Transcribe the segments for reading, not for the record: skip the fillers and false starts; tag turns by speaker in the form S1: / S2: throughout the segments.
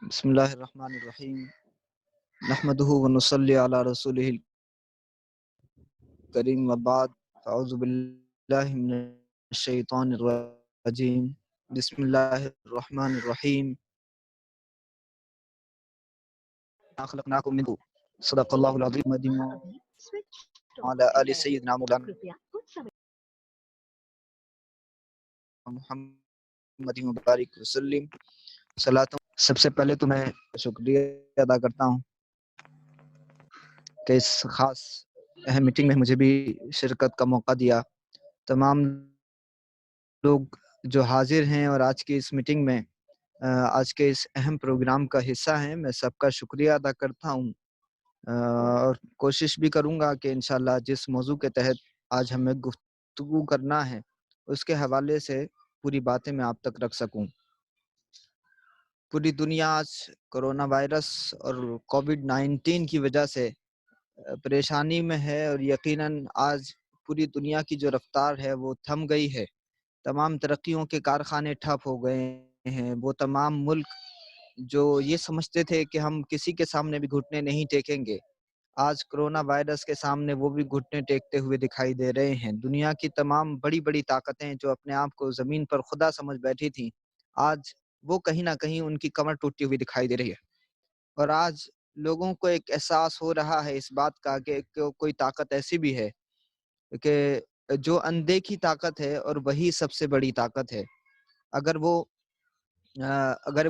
S1: بسم اللہ الرحمن الرحیم نحمدہ ونصلی علی رسولہ الکریم وبعد اعوذ باللہ من الشیطان الرجیم بسم اللہ الرحمن الرحیم خلقناکم من صدق اللہ العظیم وعلی آل سیدنا مولانا محمد مبارک وسلم صلاۃ۔ سب سے پہلے تو میں شکریہ ادا کرتا ہوں کہ اس خاص اہم میٹنگ میں مجھے بھی شرکت کا موقع دیا۔ تمام لوگ جو حاضر ہیں اور آج کی اس میٹنگ میں آج کے اس اہم پروگرام کا حصہ ہیں، میں سب کا شکریہ ادا کرتا ہوں اور کوشش بھی کروں گا کہ انشاءاللہ جس موضوع کے تحت آج ہمیں گفتگو کرنا ہے اس کے حوالے سے پوری باتیں میں آپ تک رکھ سکوں۔ پوری دنیا آج کرونا وائرس اور کووڈ-19 کی وجہ سے پریشانی میں ہے، اور یقیناً آج پوری دنیا کی جو رفتار ہے وہ تھم گئی ہے۔ تمام ترقیوں کے کارخانے ٹھپ ہو گئے ہیں۔ وہ تمام ملک جو یہ سمجھتے تھے کہ ہم کسی کے سامنے بھی گھٹنے نہیں ٹیکیں گے، آج کرونا وائرس کے سامنے وہ بھی گھٹنے ٹیکتے ہوئے دکھائی دے رہے ہیں۔ دنیا کی تمام بڑی بڑی طاقتیں جو اپنے آپ کو زمین پر خدا سمجھ بیٹھی تھیں، آج وہ کہیں نہ کہیں ان کی کمر ٹوٹتی ہوئی دکھائی دے رہی ہے، اور آج لوگوں کو ایک احساس ہو رہا ہے اس بات کا کہ کوئی طاقت ایسی بھی ہے کہ جو اندیکھی طاقت ہے اور وہی سب سے بڑی طاقت ہے۔ اگر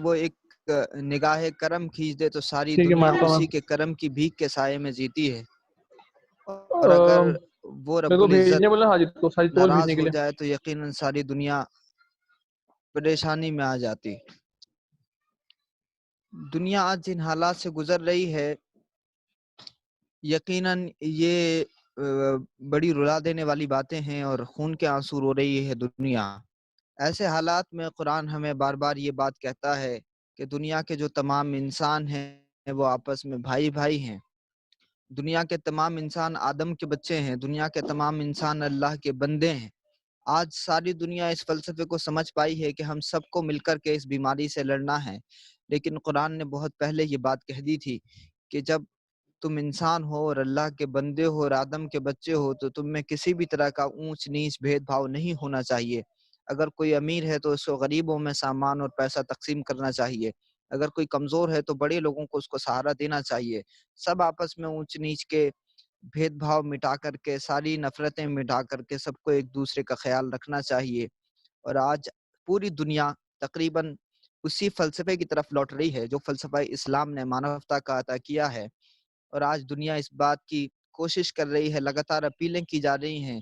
S1: وہ ایک نگاہ کرم کھینچ دے تو ساری
S2: ٹھیک ہے،
S1: دنیا
S2: مانتا ہوں
S1: اسی
S2: میں۔
S1: کے کرم کی بھیک کے سائے میں جیتی ہے، اور اگر وہ
S2: میرے
S1: رب
S2: کو
S1: العزت
S2: بھیجنے بولا حاجت کو ساری تول
S1: ناراض
S2: بھیجنے کے
S1: ہو
S2: لیے۔
S1: جائے تو یقیناً ساری دنیا پریشانی میں آ جاتی۔ دنیا آج جن حالات سے گزر رہی ہے، یقیناً یہ بڑی رلا دینے والی باتیں ہیں اور خون کے آنسو رو رہی ہے دنیا۔ ایسے حالات میں قرآن ہمیں بار بار یہ بات کہتا ہے کہ دنیا کے جو تمام انسان ہیں وہ آپس میں بھائی بھائی ہیں۔ دنیا کے تمام انسان آدم کے بچے ہیں، دنیا کے تمام انسان اللہ کے بندے ہیں۔ آج ساری دنیا اس فلسفے کو سمجھ پائی ہے کہ ہم سب کو مل کر کے اس بیماری سے لڑنا ہے، لیکن قرآن نے بہت پہلے یہ بات کہہ دی تھی کہ جب تم انسان ہو اور اللہ کے بندے ہو اور آدم کے بچے ہو تو تم میں کسی بھی طرح کا اونچ نیچ بھید بھاؤ نہیں ہونا چاہیے۔ اگر کوئی امیر ہے تو اس کو غریبوں میں سامان اور پیسہ تقسیم کرنا چاہیے، اگر کوئی کمزور ہے تو بڑے لوگوں کو اس کو سہارا دینا چاہیے۔ سب آپس میں اونچ نیچ کے بھید بھاؤ مٹا کر کے، ساری نفرتیں مٹا کر کے سب کو ایک دوسرے کا خیال رکھنا چاہیے۔ اور آج پوری دنیا تقریباً اسی فلسفے کی طرف لوٹ رہی ہے جو فلسفہ اسلام نے مانوتا کا عطا کیا ہے، اور آج دنیا اس بات کی کوشش کر رہی ہے، لگاتار اپیلیں کی جا رہی ہیں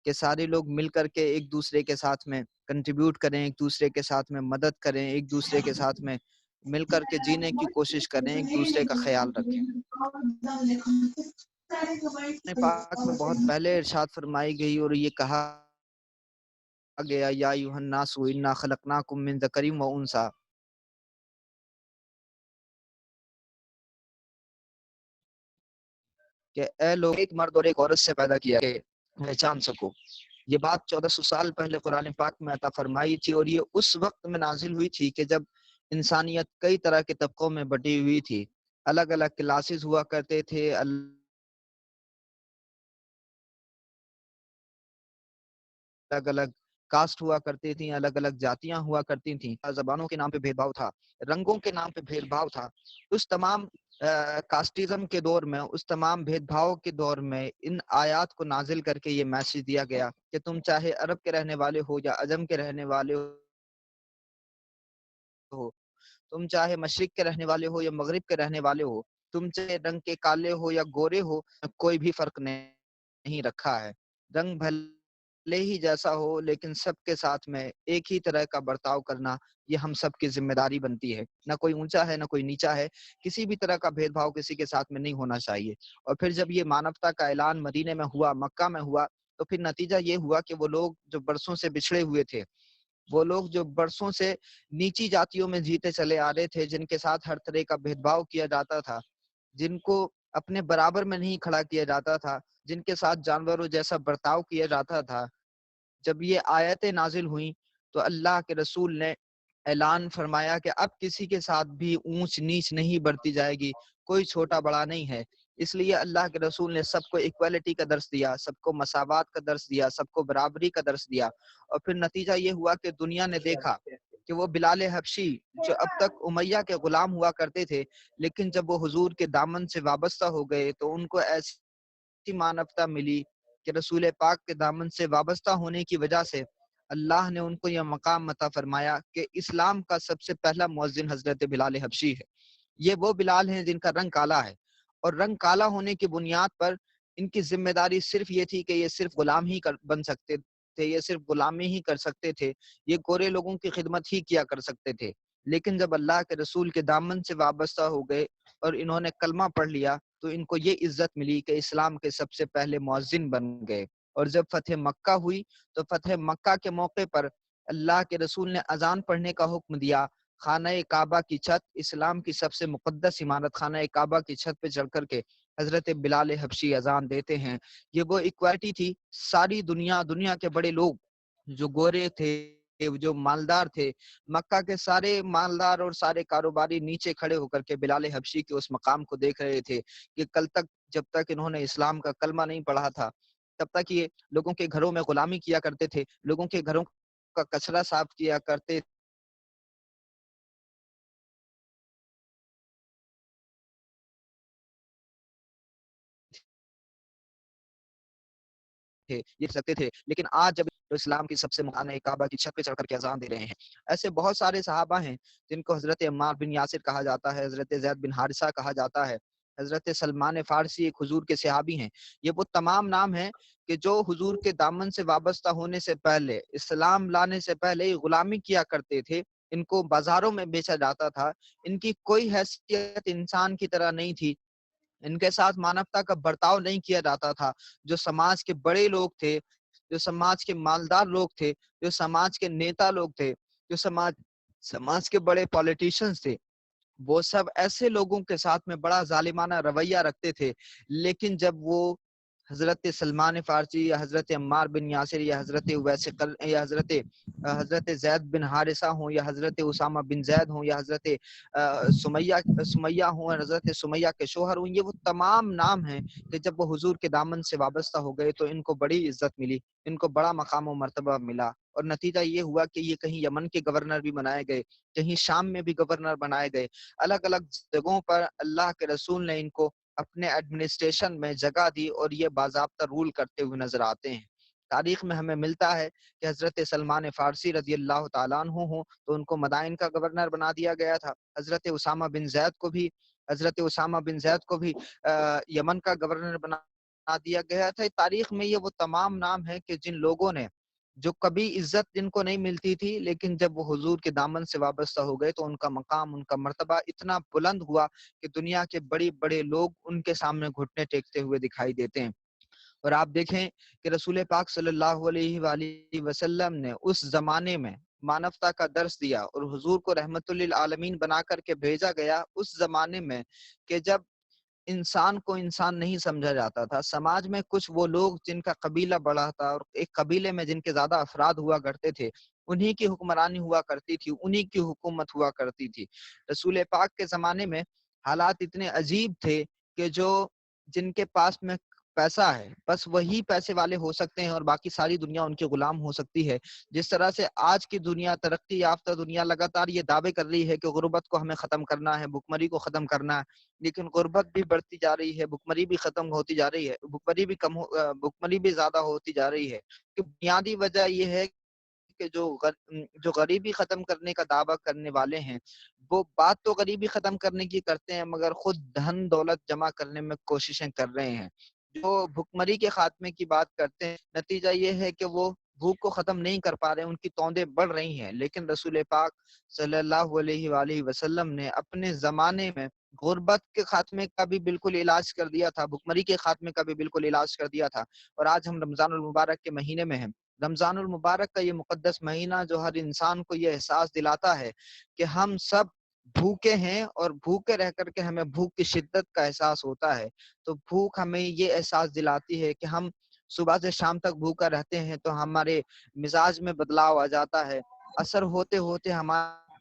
S1: کہ سارے لوگ مل کر کے ایک دوسرے کے ساتھ میں کنٹریبیوٹ کریں، ایک دوسرے کے ساتھ میں مدد کریں، ایک دوسرے کے ساتھ میں مل کر کے جینے کی کوشش کریں، ایک دوسرے کا خیال رکھیں۔ قرآن پاک میں بہت پہلے ارشاد فرمائی گئی اور یہ کہا گیا یا ایھا الناس انا خلقناکم من ذکر و انثی، کہ اے لوگ ایک مرد اور ایک عورت سے پیدا کیا کہ پہچان سکو۔ یہ بات 1400 سال پہلے قرآن پاک میں عطا فرمائی تھی، اور یہ اس وقت میں نازل ہوئی تھی کہ جب انسانیت کئی طرح کے طبقوں میں بٹی ہوئی تھی، الگ الگ کلاسز ہوا کرتے تھے، الگ الگ کاسٹ ہوا کرتی تھیں، الگ الگ جاتیاں ہوا کرتی تھیں، زبانوں کے نام پہ بھید بھاؤ تھا، رنگوں کے نام پہ بھید بھاؤ تھا۔ اس تمام کاسٹزم کے دور میں، اس تمام بھید بھاؤ کے دور میں ان آیات کو نازل کر کے یہ میسج دیا گیا کہ تم چاہے عرب کے رہنے والے ہو یا عجم کے رہنے والے ہو، تم چاہے مشرق کے رہنے والے ہو یا مغرب کے رہنے والے ہو، تم چاہے رنگ کے کالے ہو یا گورے ہو، کوئی بھی فرق نہیں رکھا ہے۔ رنگ بھلے ہی جیسا ہو لیکن سب کے ساتھ میں ایک ہی طرح کا برتاؤ کرنا یہ ہم سب کی ذمہ داری بنتی ہے۔ نہ کوئی اونچا ہے نہ کوئی نیچا ہے، کسی بھی طرح کا بھید بھاؤ کسی کے ساتھ میں نہیں ہونا چاہیے۔ اور پھر جب یہ مانوتا کا اعلان مدینے میں ہوا، مکہ میں ہوا، تو پھر نتیجہ یہ ہوا کہ وہ لوگ جو برسوں سے بچھڑے ہوئے تھے، وہ لوگ جو برسوں سے نیچی جاتیوں میں جیتے چلے آ رہے تھے، جن کے ساتھ ہر طرح کا بھید بھاؤ کیا جاتا تھا، جن کو اپنے برابر میں نہیں کھڑا کیا جاتا تھا، جن کے ساتھ جانوروں جیسا برتاؤ کیا جاتا تھا، جب یہ آیتیں نازل ہوئیں تو اللہ کے رسول نے اعلان فرمایا کہ اب کسی کے ساتھ بھی اونچ نیچ نہیں برتی جائے گی، کوئی چھوٹا بڑا نہیں ہے۔ اس لیے اللہ کے رسول نے سب کو ایکویلٹی کا درس دیا، سب کو مساوات کا درس دیا، سب کو برابری کا درس دیا، اور پھر نتیجہ یہ ہوا کہ دنیا نے دیکھا کہ وہ بلال حبشی جو اب تک امیہ کے غلام ہوا کرتے تھے، لیکن جب وہ حضور کے دامن سے وابستہ ہو گئے تو ان کو ایسی مانوتا ملی کہ رسول پاک کے دامن سے وابستہ ہونے کی وجہ سے اللہ نے ان کو یہ مقام عطا فرمایا کہ اسلام کا سب سے پہلا مؤذن حضرت بلال حبشی ہے۔ یہ وہ بلال ہیں جن کا رنگ کالا ہے، اور رنگ کالا ہونے کی بنیاد پر ان کی ذمہ داری صرف یہ تھی کہ یہ صرف غلام ہی بن سکتے تھے، یہ صرف غلامی ہی کر سکتے تھے، یہ گورے لوگوں کی خدمت ہی کیا کر سکتے تھے۔ لیکن جب اللہ کے رسول کے دامن سے وابستہ ہو گئے اور انہوں نے کلمہ پڑھ لیا تو ان کو یہ عزت ملی کہ اسلام کے سب سے پہلے مؤذن بن گئے۔ اور جب فتح مکہ ہوئی تو فتح مکہ کے موقع پر اللہ کے رسول نے اذان پڑھنے کا حکم دیا۔ خانہ کعبہ کی چھت، اسلام کی سب سے مقدس عمارت خانہ کعبہ کی چھت پہ چڑھ کر کے حضرت بلال حبشی اذان دیتے ہیں۔ یہ وہ ایکوالٹی تھی، ساری دنیا کے بڑے لوگ جو گورے تھے، جو مالدار تھے، مکہ کے سارے مالدار اور سارے کاروباری نیچے کھڑے ہو کر کے بلال حبشی کے اس مقام کو دیکھ رہے تھے کہ کل تک جب تک انہوں نے اسلام کا کلمہ نہیں پڑھا تھا تب تک یہ لوگوں کے گھروں میں غلامی کیا کرتے تھے، لوگوں کے گھروں کا کچرا صاف کیا کرتے تھے، یہ سکتے تھے، لیکن آج جب اسلام کی سب سے مقام کعبہ کی چھت پہ چڑھ کر کے اذان دے رہے ہیں۔ ایسے بہت سارے صحابہ ہیں جن کو حضرت عمار بن یاسر کہا جاتا ہے، حضرت زید بن حارثہ کہا جاتا ہے، حضرت سلمان فارسی ایک حضور کے صحابی ہیں۔ یہ وہ تمام نام ہیں کہ جو حضور کے دامن سے وابستہ ہونے سے پہلے، اسلام لانے سے پہلے ہی غلامی کیا کرتے تھے، ان کو بازاروں میں بیچا جاتا تھا، ان کی کوئی حیثیت انسان کی طرح نہیں تھی، ان کے ساتھ مانوتا کا برتاؤ نہیں کیا جاتا تھا۔ جو سماج کے بڑے لوگ تھے، جو سماج کے مالدار لوگ تھے، جو سماج کے نیتا لوگ تھے، جو سماج کے بڑے پولیٹیشنز تھے، وہ سب ایسے لوگوں کے ساتھ میں بڑا ظالمانہ رویہ رکھتے تھے۔ لیکن جب وہ حضرت سلمان فارسی یا حضرت عمار بن یاسر یا حضرت یا حضرت زید بن حارثہ ہوں یا حضرت اسامہ بن زید ہوں یا حضرت سمیہ ہوں، حضرت سمیہ کے شوہر ہوں، یہ وہ تمام نام ہیں کہ جب وہ حضور کے دامن سے وابستہ ہو گئے تو ان کو بڑی عزت ملی، ان کو بڑا مقام و مرتبہ ملا، اور نتیجہ یہ ہوا کہ یہ کہیں یمن کے گورنر بھی بنائے گئے، کہیں شام میں بھی گورنر بنائے گئے، الگ الگ جگہوں پر اللہ کے رسول نے ان کو اپنے ایڈمنسٹریشن میں جگہ دی اور یہ باضابطہ رول کرتے ہوئے نظر آتے ہیں۔ تاریخ میں ہمیں ملتا ہے کہ حضرت سلمان فارسی رضی اللہ تعالیٰ عنہ ہوں تو ان کو مدائن کا گورنر بنا دیا گیا تھا، حضرت اسامہ بن زید کو بھی یمن کا گورنر بنا دیا گیا تھا۔ تاریخ میں یہ وہ تمام نام ہیں کہ جن لوگوں نے، جو کبھی عزت جن کو نہیں ملتی تھی، لیکن جب وہ حضور کے دامن سے وابستہ ہو گئے تو ان کا مقام، ان کا مرتبہ اتنا بلند ہوا کہ دنیا کے بڑے بڑے لوگ ان کے سامنے گھٹنے ٹیکتے ہوئے دکھائی دیتے ہیں۔ اور آپ دیکھیں کہ رسول پاک صلی اللہ علیہ وآلہ وسلم نے اس زمانے میں مانوتا کا درس دیا اور حضور کو رحمت للعالمین بنا کر کے بھیجا گیا اس زمانے میں کہ جب انسان کو انسان نہیں سمجھا جاتا تھا۔ سماج میں کچھ وہ لوگ جن کا قبیلہ بڑا تھا اور ایک قبیلے میں جن کے زیادہ افراد ہوا کرتے تھے، انہی کی حکمرانی ہوا کرتی تھی، انہی کی حکومت ہوا کرتی تھی۔ رسول پاک کے زمانے میں حالات اتنے عجیب تھے کہ جن کے پاس میں پیسہ ہے بس وہی پیسے والے ہو سکتے ہیں اور باقی ساری دنیا ان کے غلام ہو سکتی ہے۔ جس طرح سے آج کی دنیا، ترقی یافتہ دنیا، لگاتار یہ دعوے کر رہی ہے کہ غربت کو ہمیں ختم کرنا ہے، بھوکمری کو ختم کرنا ہے، لیکن غربت بھی بڑھتی جا رہی ہے، بھوکمری بھی ختم ہوتی جا رہی ہے، بھوکمری بھی زیادہ ہوتی جا رہی ہے۔ کہ بنیادی وجہ یہ ہے کہ جو غریبی ختم کرنے کا دعویٰ کرنے والے ہیں، وہ بات تو غریبی ختم کرنے کی کرتے ہیں مگر خود دھن دولت جمع کرنے میں کوششیں کر رہے ہیں۔ جو بھوکمری کے خاتمے کی بات کرتے ہیں، نتیجہ یہ ہے کہ وہ بھوک کو ختم نہیں کر پا رہے، ان کی توندیں بڑھ رہی ہیں۔ لیکن رسول پاک صلی اللہ علیہ وآلہ وسلم نے اپنے زمانے میں غربت کے خاتمے کا بھی بالکل علاج کر دیا تھا، بھوکمری کے خاتمے کا بھی بالکل علاج کر دیا تھا۔ اور آج ہم رمضان المبارک کے مہینے میں ہیں۔ رمضان المبارک کا یہ مقدس مہینہ جو ہر انسان کو یہ احساس دلاتا ہے کہ ہم سب بھوکے ہیں اور بھوکے رہ کر کے ہمیں بھوک کی شدت کا احساس ہوتا ہے۔ تو بھوک ہمیں یہ احساس دلاتی ہے کہ ہم صبح سے شام تک بھوکا رہتے ہیں تو ہمارے مزاج میں بدلاؤ آ جاتا ہے، اثر ہوتے ہوتے ہمارے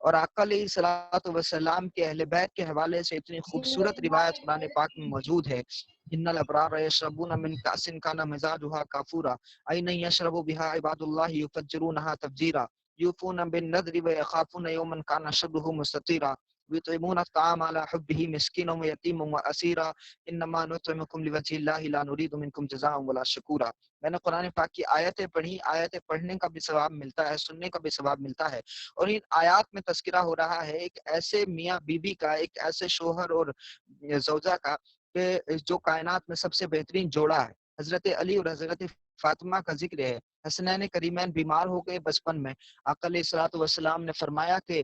S1: اور آقا علیہ الصلوۃ والسلام کے اہل بیت کے حوالے سے اتنی خوبصورت روایت قرآن پاک میں موجود ہے، ان الابرار یشربون من کأس کان مزاجها کافورا این یشرب بها عباد الله یفجرونها تفجیرا یوفون بالنذر ویخافون یوما کان شره مستطیرا ويطعمون الطعام على حبه مسكينا ويتيما واسيرا انما نطعمكم لوجه الله لا نريد منكم جزاء ولا شكورا۔ میں نے قرآن پاک کی آیتیں پڑھی، آیتیں پڑھنے کا بھی ثواب ملتا ہے، سننے کا بھی ثواب ملتا ہے، اور ان آیات میں تذکرہ ہو رہا ہے ایک ایسے میاں بیوی کا، ایک ایسے شوہر اور زوجہ کا کہ جو کائنات میں سب سے بہترین جوڑا ہے۔ حضرت علی اور حضرت فاطمہ کا ذکر ہے۔ حسنین کریمین بیمار ہو گئے بچپن میں، آقا علیہ الصلوۃ والسلام نے فرمایا کہ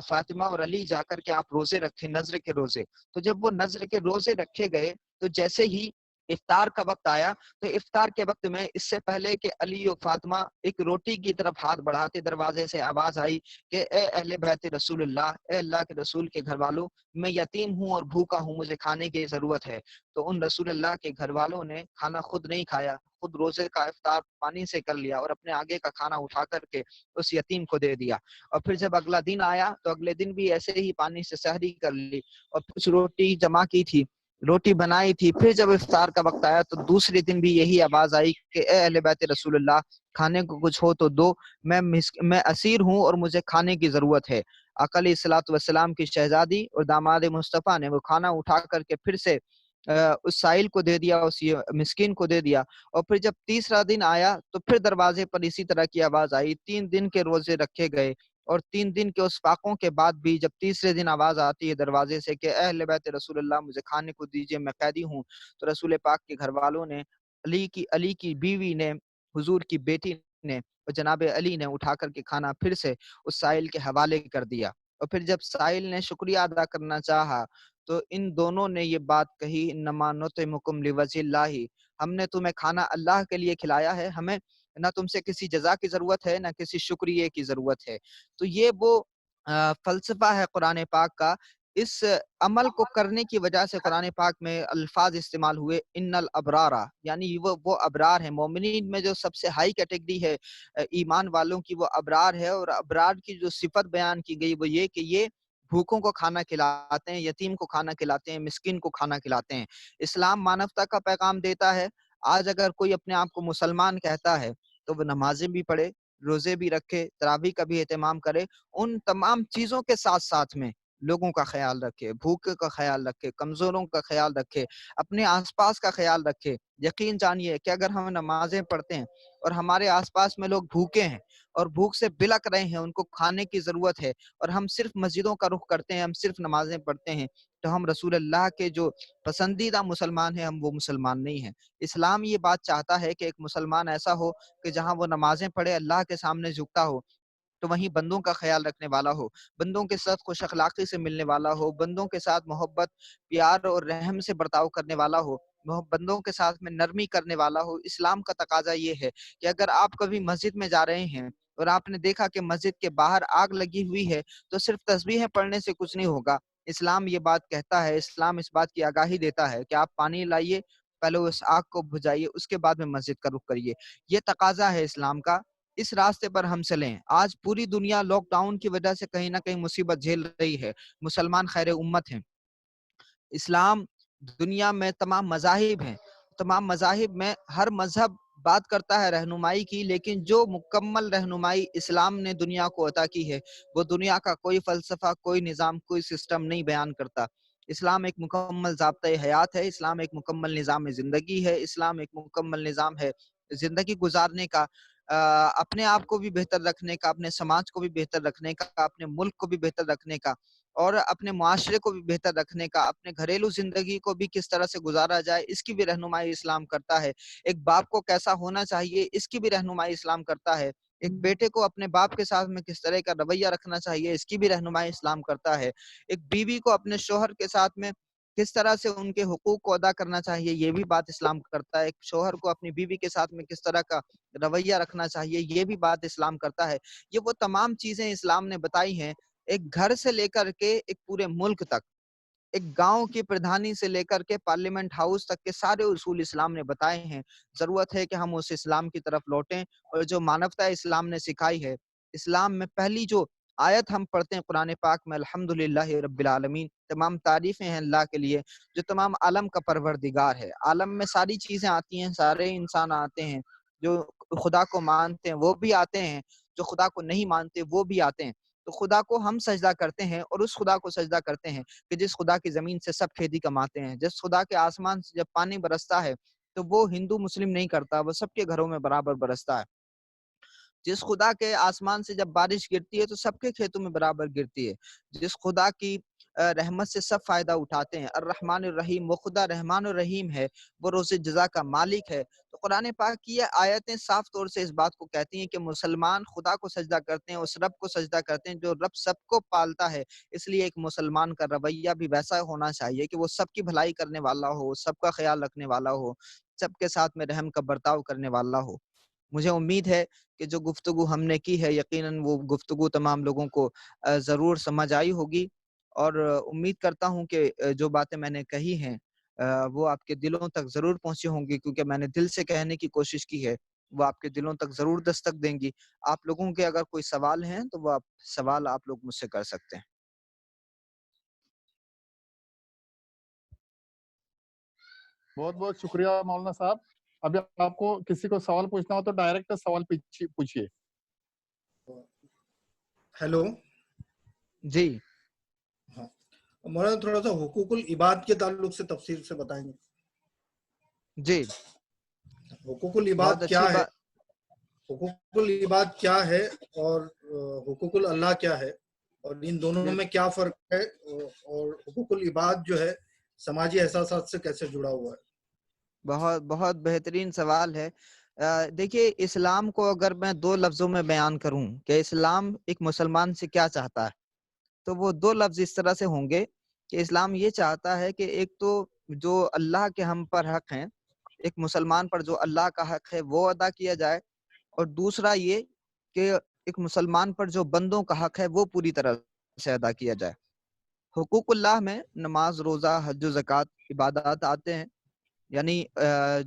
S1: فاطمہ اور علی جا کر کے آپ روزے رکھیں، نذر کے روزے۔ تو جب وہ نذر کے روزے رکھے گئے تو جیسے ہی افطار کا وقت آیا تو افطار کے وقت میں اس سے پہلے کہ علی اور فاطمہ ایک روٹی کی طرف ہاتھ بڑھاتے، دروازے سے آواز آئی کہ اے اہل بیت رسول اللہ، اے اللہ کے رسول کے گھر والوں، میں یتیم ہوں اور بھوکا ہوں، مجھے کھانے کی ضرورت ہے۔ تو ان رسول اللہ کے گھر والوں نے کھانا خود نہیں کھایا، خود روزے کا افطار پانی سے کر لیا اور اپنے آگے کا کھانا اٹھا کر کے اس یتیم کو دے دیا۔ اور پھر جب اگلا دن آیا تو اگلے دن بھی ایسے ہی پانی سے سحری کر لی اور کچھ روٹی جمع کی تھی، روٹی بنائی تھی۔ پھر جب افطار کا وقت آیا تو دوسرے دن بھی یہی آواز آئی کہ اے اہل بیت رسول اللہ، کھانے کو کچھ ہو تو دو، میں اسیر ہوں اور مجھے کھانے کی ضرورت ہے۔ آقا علیہ الصلوۃ والسلام کی شہزادی اور داماد مصطفیٰ نے وہ کھانا اٹھا کر کے پھر سے اس سائل کو دے دیا، اس مسکین کو دے دیا۔ اور پھر جب تیسرا دن آیا تو پھر دروازے پر اسی طرح کی آواز آئی۔ 3 دن کے روزے رکھے گئے اور 3 دن کے اس فاقوں کے بعد بھی جب تیسرے دن آواز آتی ہے دروازے سے کہ اے اہل بیت رسول اللہ، مجھے کھانے کو دیجیے، میں قیدی ہوں، تو رسول پاک کے گھر والوں نے، علی کی بیوی نے، حضور کی بیٹی نے اور جناب علی نے اٹھا کر کے کھانا پھر سے اس سائل کے حوالے کر دیا۔ اور پھر جب سائل نے شکریہ ادا کرنا چاہا تو ان دونوں نے یہ بات کہی، انما نطعمکم لوجہ اللہ، ہم نے تمہیں کھانا اللہ کے لیے کھلایا ہے، ہمیں نہ تم سے کسی جزا کی ضرورت ہے، نہ کسی شکریہ کی ضرورت ہے۔ تو یہ وہ فلسفہ ہے قرآن پاک کا۔ اس عمل کو کرنے کی وجہ سے قرآن پاک میں الفاظ استعمال ہوئے ان الابرارا، یعنی وہ ابرار ہیں۔ مومنین میں جو سب سے ہائی کیٹیگری ہے ایمان والوں کی، وہ ابرار ہے، اور ابرار کی جو صفت بیان کی گئی وہ یہ کہ یہ بھوکوں کو کھانا کھلاتے ہیں، یتیم کو کھانا کھلاتے ہیں، مسکین کو کھانا کھلاتے ہیں۔ اسلام مانوتا کا پیغام دیتا ہے۔ آج اگر کوئی اپنے آپ کو مسلمان کہتا ہے تو وہ نمازیں بھی پڑھے، روزے بھی رکھے، تراویح کا بھی اہتمام کرے، ان تمام چیزوں کے ساتھ ساتھ میں لوگوں کا خیال رکھے، بھوکے کا خیال رکھے، کمزوروں کا خیال رکھے، اپنے آس پاس کا خیال رکھے۔ یقین جانیے کہ اگر ہم نمازیں پڑھتے ہیں اور ہمارے آس پاس میں لوگ بھوکے ہیں اور بھوک سے بلک رہے ہیں، ان کو کھانے کی ضرورت ہے، اور ہم صرف مسجدوں کا رخ کرتے ہیں، ہم صرف نمازیں پڑھتے ہیں، تو ہم رسول اللہ کے جو پسندیدہ مسلمان ہیں، ہم وہ مسلمان نہیں ہیں۔ اسلام یہ بات چاہتا ہے کہ ایک مسلمان ایسا ہو کہ جہاں وہ نمازیں پڑھے، اللہ کے سامنے جھکتا ہو، تو وہیں بندوں کا خیال رکھنے والا ہو، بندوں کے ساتھ خوش اخلاقی سے ملنے والا ہو، بندوں کے ساتھ محبت، پیار اور رحم سے برتاؤ کرنے والا ہو، بندوں کے ساتھ میں نرمی کرنے والا ہو۔ اسلام کا تقاضا یہ ہے کہ اگر آپ کبھی مسجد میں جا رہے ہیں اور آپ نے دیکھا کہ مسجد کے باہر آگ لگی ہوئی ہے تو صرف تسبیحیں پڑھنے سے کچھ نہیں ہوگا۔ اسلام یہ بات کہتا ہے، اسلام اس بات کی آگاہی دیتا ہے کہ آپ پانی لائیے، پہلے اس آگ کو بجھائیے، اس کے بعد میں مسجد کا رخ کریے۔ یہ تقاضا ہے اسلام کا، اس راستے پر ہم چلیں۔ آج پوری دنیا لاک ڈاؤن کی وجہ سے کہیں نہ کہیں مصیبت جھیل رہی ہے، مسلمان خیر امت ہیں۔ اسلام دنیا میں تمام مذاہب ہیں، تمام مذاہب میں ہر مذہب بات کرتا ہے رہنمائی کی، لیکن جو مکمل رہنمائی اسلام نے دنیا کو عطا کی ہے وہ دنیا کا کوئی فلسفہ، کوئی نظام، کوئی سسٹم نہیں بیان کرتا۔ اسلام ایک مکمل ضابطۂ حیات ہے، اسلام ایک مکمل نظام زندگی ہے، اسلام ایک مکمل نظام ہے زندگی گزارنے کا، اپنے آپ کو بھی بہتر رکھنے کا، اپنے سماج کو بھی بہتر رکھنے کا، اپنے ملک کو بھی بہتر رکھنے کا، اور اپنے معاشرے کو بھی بہتر رکھنے کا، اپنے گھریلو زندگی کو بھی کس طرح سے گزارا جائے اس کی بھی رہنمائی اسلام کرتا ہے۔ ایک باپ کو کیسا ہونا چاہیے اس کی بھی رہنمائی اسلام کرتا ہے۔ ایک بیٹے کو اپنے باپ کے ساتھ میں کس طرح کا رویہ رکھنا چاہیے اس کی بھی رہنمائی اسلام کرتا ہے۔ ایک بیوی کو اپنے شوہر کے ساتھ میں کس طرح سے ان کے حقوق کو ادا کرنا چاہیے یہ بھی بات اسلام کرتا ہے۔ ایک شوہر کو اپنی بیوی کے ساتھ میں کس طرح کا رویہ رکھنا چاہیے یہ بھی بات اسلام کرتا ہے۔ یہ وہ تمام چیزیں اسلام نے بتائی ہیں، ایک گھر سے لے کر کے ایک پورے ملک تک، ایک گاؤں کی پردھانی سے لے کر کے پارلیمنٹ ہاؤس تک کے سارے اصول اسلام نے بتائے ہیں۔ ضرورت ہے کہ ہم اس اسلام کی طرف لوٹیں، اور جو مانوتا اسلام نے سکھائی ہے، اسلام میں پہلی جو آیت ہم پڑھتے ہیں قرآن پاک میں الحمدللہ رب العالمین، تمام تعریفیں ہیں اللہ کے لیے جو تمام عالم کا پروردگار ہے۔ عالم میں ساری چیزیں آتی ہیں، سارے انسان آتے ہیں، جو خدا کو مانتے ہیں وہ بھی آتے ہیں، جو خدا کو نہیں مانتے وہ بھی آتے ہیں۔ تو خدا کو ہم سجدہ کرتے ہیں اور اس خدا کو سجدہ کرتے ہیں کہ جس خدا کی زمین سے سب کھیتی کماتے ہیں، جس خدا کے آسمان سے جب پانی برستا ہے تو وہ ہندو مسلم نہیں کرتا، وہ سب کے گھروں میں برابر برستا ہے۔ جس خدا کے آسمان سے جب بارش گرتی ہے تو سب کے کھیتوں میں برابر گرتی ہے۔ جس خدا کی رحمت سے سب فائدہ اٹھاتے ہیں، الرحمن الرحیم، وہ خدا رحمان الرحیم ہے، وہ روز جزا کا مالک ہے۔ تو قرآن پاک کی یہ آیتیں صاف طور سے اس بات کو کہتی ہیں کہ مسلمان خدا کو سجدہ کرتے ہیں، اس رب کو سجدہ کرتے ہیں جو رب سب کو پالتا ہے۔ اس لیے ایک مسلمان کا رویہ بھی ویسا ہونا چاہیے کہ وہ سب کی بھلائی کرنے والا ہو، سب کا خیال رکھنے والا ہو، سب کے ساتھ میں رحم کا برتاؤ کرنے والا ہو۔ مجھے امید ہے کہ جو گفتگو ہم نے کی ہے یقیناً وہ گفتگو تمام لوگوں کو ضرور سمجھ آئی ہوگی، اور امید کرتا ہوں کہ جو باتیں میں نے کہی ہیں وہ آپ کے دلوں تک ضرور پہنچی ہوں گی، کیونکہ میں نے دل سے کہنے کی کوشش کی ہے، وہ آپ کے دلوں تک ضرور دستک دیں گی۔ آپ لوگوں کے اگر کوئی سوال ہیں تو وہ سوال آپ لوگ مجھ سے کر سکتے ہیں۔
S2: بہت بہت شکریہ مولانا صاحب۔ ابھی آپ کو کسی کو سوال پوچھنا ہو تو ڈائریکٹ سوال پوچھیے۔
S3: ہیلو
S1: جی
S3: ہاں مولانا، تھوڑا سا حقوق العباد کے تعلق سے تفصیل سے بتائیں گے؟
S1: جی
S3: حقوق العباد
S1: بہت
S3: کیا
S1: اچھی
S3: ہے؟
S1: بات۔
S3: حقوق العباد کیا ہے اور حقوق اللہ کیا ہے، اور ان دونوں میں کیا فرق ہے، اور حقوق العباد جو ہے سماجی احساسات سے کیسے جڑا ہوا ہے؟
S1: بہت بہت بہترین سوال ہے۔ دیکھیے، اسلام کو اگر میں دو لفظوں میں بیان کروں کہ اسلام ایک مسلمان سے کیا چاہتا ہے، تو وہ دو لفظ اس طرح سے ہوں گے کہ اسلام یہ چاہتا ہے کہ ایک تو جو اللہ کے ہم پر حق ہیں، ایک مسلمان پر جو اللہ کا حق ہے وہ ادا کیا جائے، اور دوسرا یہ کہ ایک مسلمان پر جو بندوں کا حق ہے وہ پوری طرح سے ادا کیا جائے۔ حقوق اللہ میں نماز، روزہ، حج و زکوٰۃ عبادات آتے ہیں، یعنی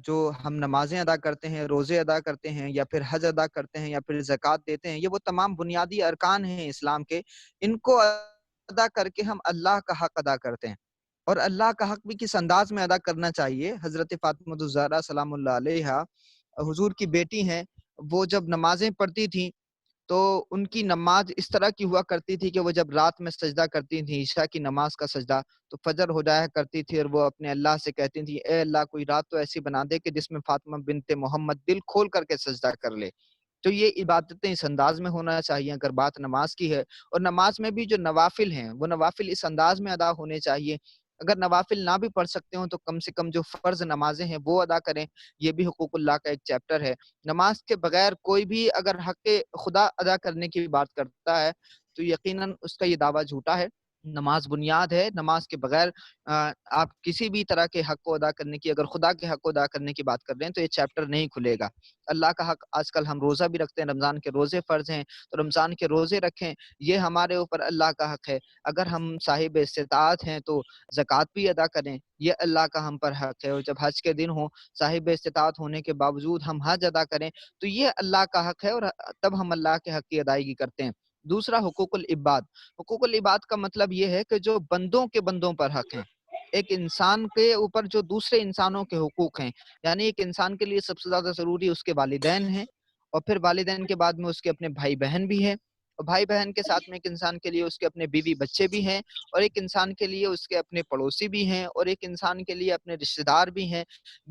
S1: جو ہم نمازیں ادا کرتے ہیں، روزے ادا کرتے ہیں، یا پھر حج ادا کرتے ہیں، یا پھر زکوٰۃ دیتے ہیں، یہ وہ تمام بنیادی ارکان ہیں اسلام کے۔ ان کو ادا کر کے ہم اللہ کا حق ادا کرتے ہیں، اور اللہ کا حق بھی کس انداز میں ادا کرنا چاہیے۔ حضرت فاطمہ الزہرا سلام اللہ علیہا حضور کی بیٹی ہیں، وہ جب نمازیں پڑھتی تھیں تو ان کی نماز اس طرح کی ہوا کرتی تھی کہ وہ جب رات میں سجدہ کرتی تھیں، عشاء کی نماز کا سجدہ، تو فجر ہو جایا کرتی تھی، اور وہ اپنے اللہ سے کہتی تھی، اے اللہ کوئی رات تو ایسی بنا دے کہ جس میں فاطمہ بنت محمد دل کھول کر کے سجدہ کر لے۔ تو یہ عبادتیں اس انداز میں ہونا چاہیے اگر بات نماز کی ہے، اور نماز میں بھی جو نوافل ہیں وہ نوافل اس انداز میں ادا ہونے چاہیے۔ اگر نوافل نہ بھی پڑھ سکتے ہوں تو کم سے کم جو فرض نمازیں ہیں وہ ادا کریں، یہ بھی حقوق اللہ کا ایک چیپٹر ہے۔ نماز کے بغیر کوئی بھی اگر حق خدا ادا کرنے کی بات کرتا ہے تو یقیناً اس کا یہ دعویٰ جھوٹا ہے۔ نماز بنیاد ہے، نماز کے بغیر آپ کسی بھی طرح کے حق کو ادا کرنے کی، اگر خدا کے حق کو ادا کرنے کی بات کر رہے ہیں تو یہ چیپٹر نہیں کھلے گا۔ اللہ کا حق، آج کل ہم روزہ بھی رکھتے ہیں، رمضان کے روزے فرض ہیں تو رمضان کے روزے رکھیں، یہ ہمارے اوپر اللہ کا حق ہے۔ اگر ہم صاحب استطاعت ہیں تو زکوٰۃ بھی ادا کریں، یہ اللہ کا ہم پر حق ہے، اور جب حج کے دن ہو، صاحب استطاعت ہونے کے باوجود ہم حج ادا کریں تو یہ اللہ کا حق ہے، اور تب ہم اللہ کے حق کی ادائیگی کرتے ہیں۔ دوسرا حقوق العباد۔ حقوق العباد کا مطلب یہ ہے کہ جو بندوں کے بندوں پر حق ہیں، ایک انسان کے اوپر جو دوسرے انسانوں کے حقوق ہیں، یعنی ایک انسان کے لیے سب سے زیادہ ضروری اس کے والدین ہیں، اور پھر والدین کے بعد میں اس کے اپنے بھائی بہن بھی ہیں، اور بھائی بہن کے ساتھ میں ایک انسان کے لیے اس کے اپنے بیوی بچے بھی ہیں، اور ایک انسان کے لیے اس کے اپنے پڑوسی بھی ہیں، اور ایک انسان کے لیے اپنے رشتہ دار بھی ہیں۔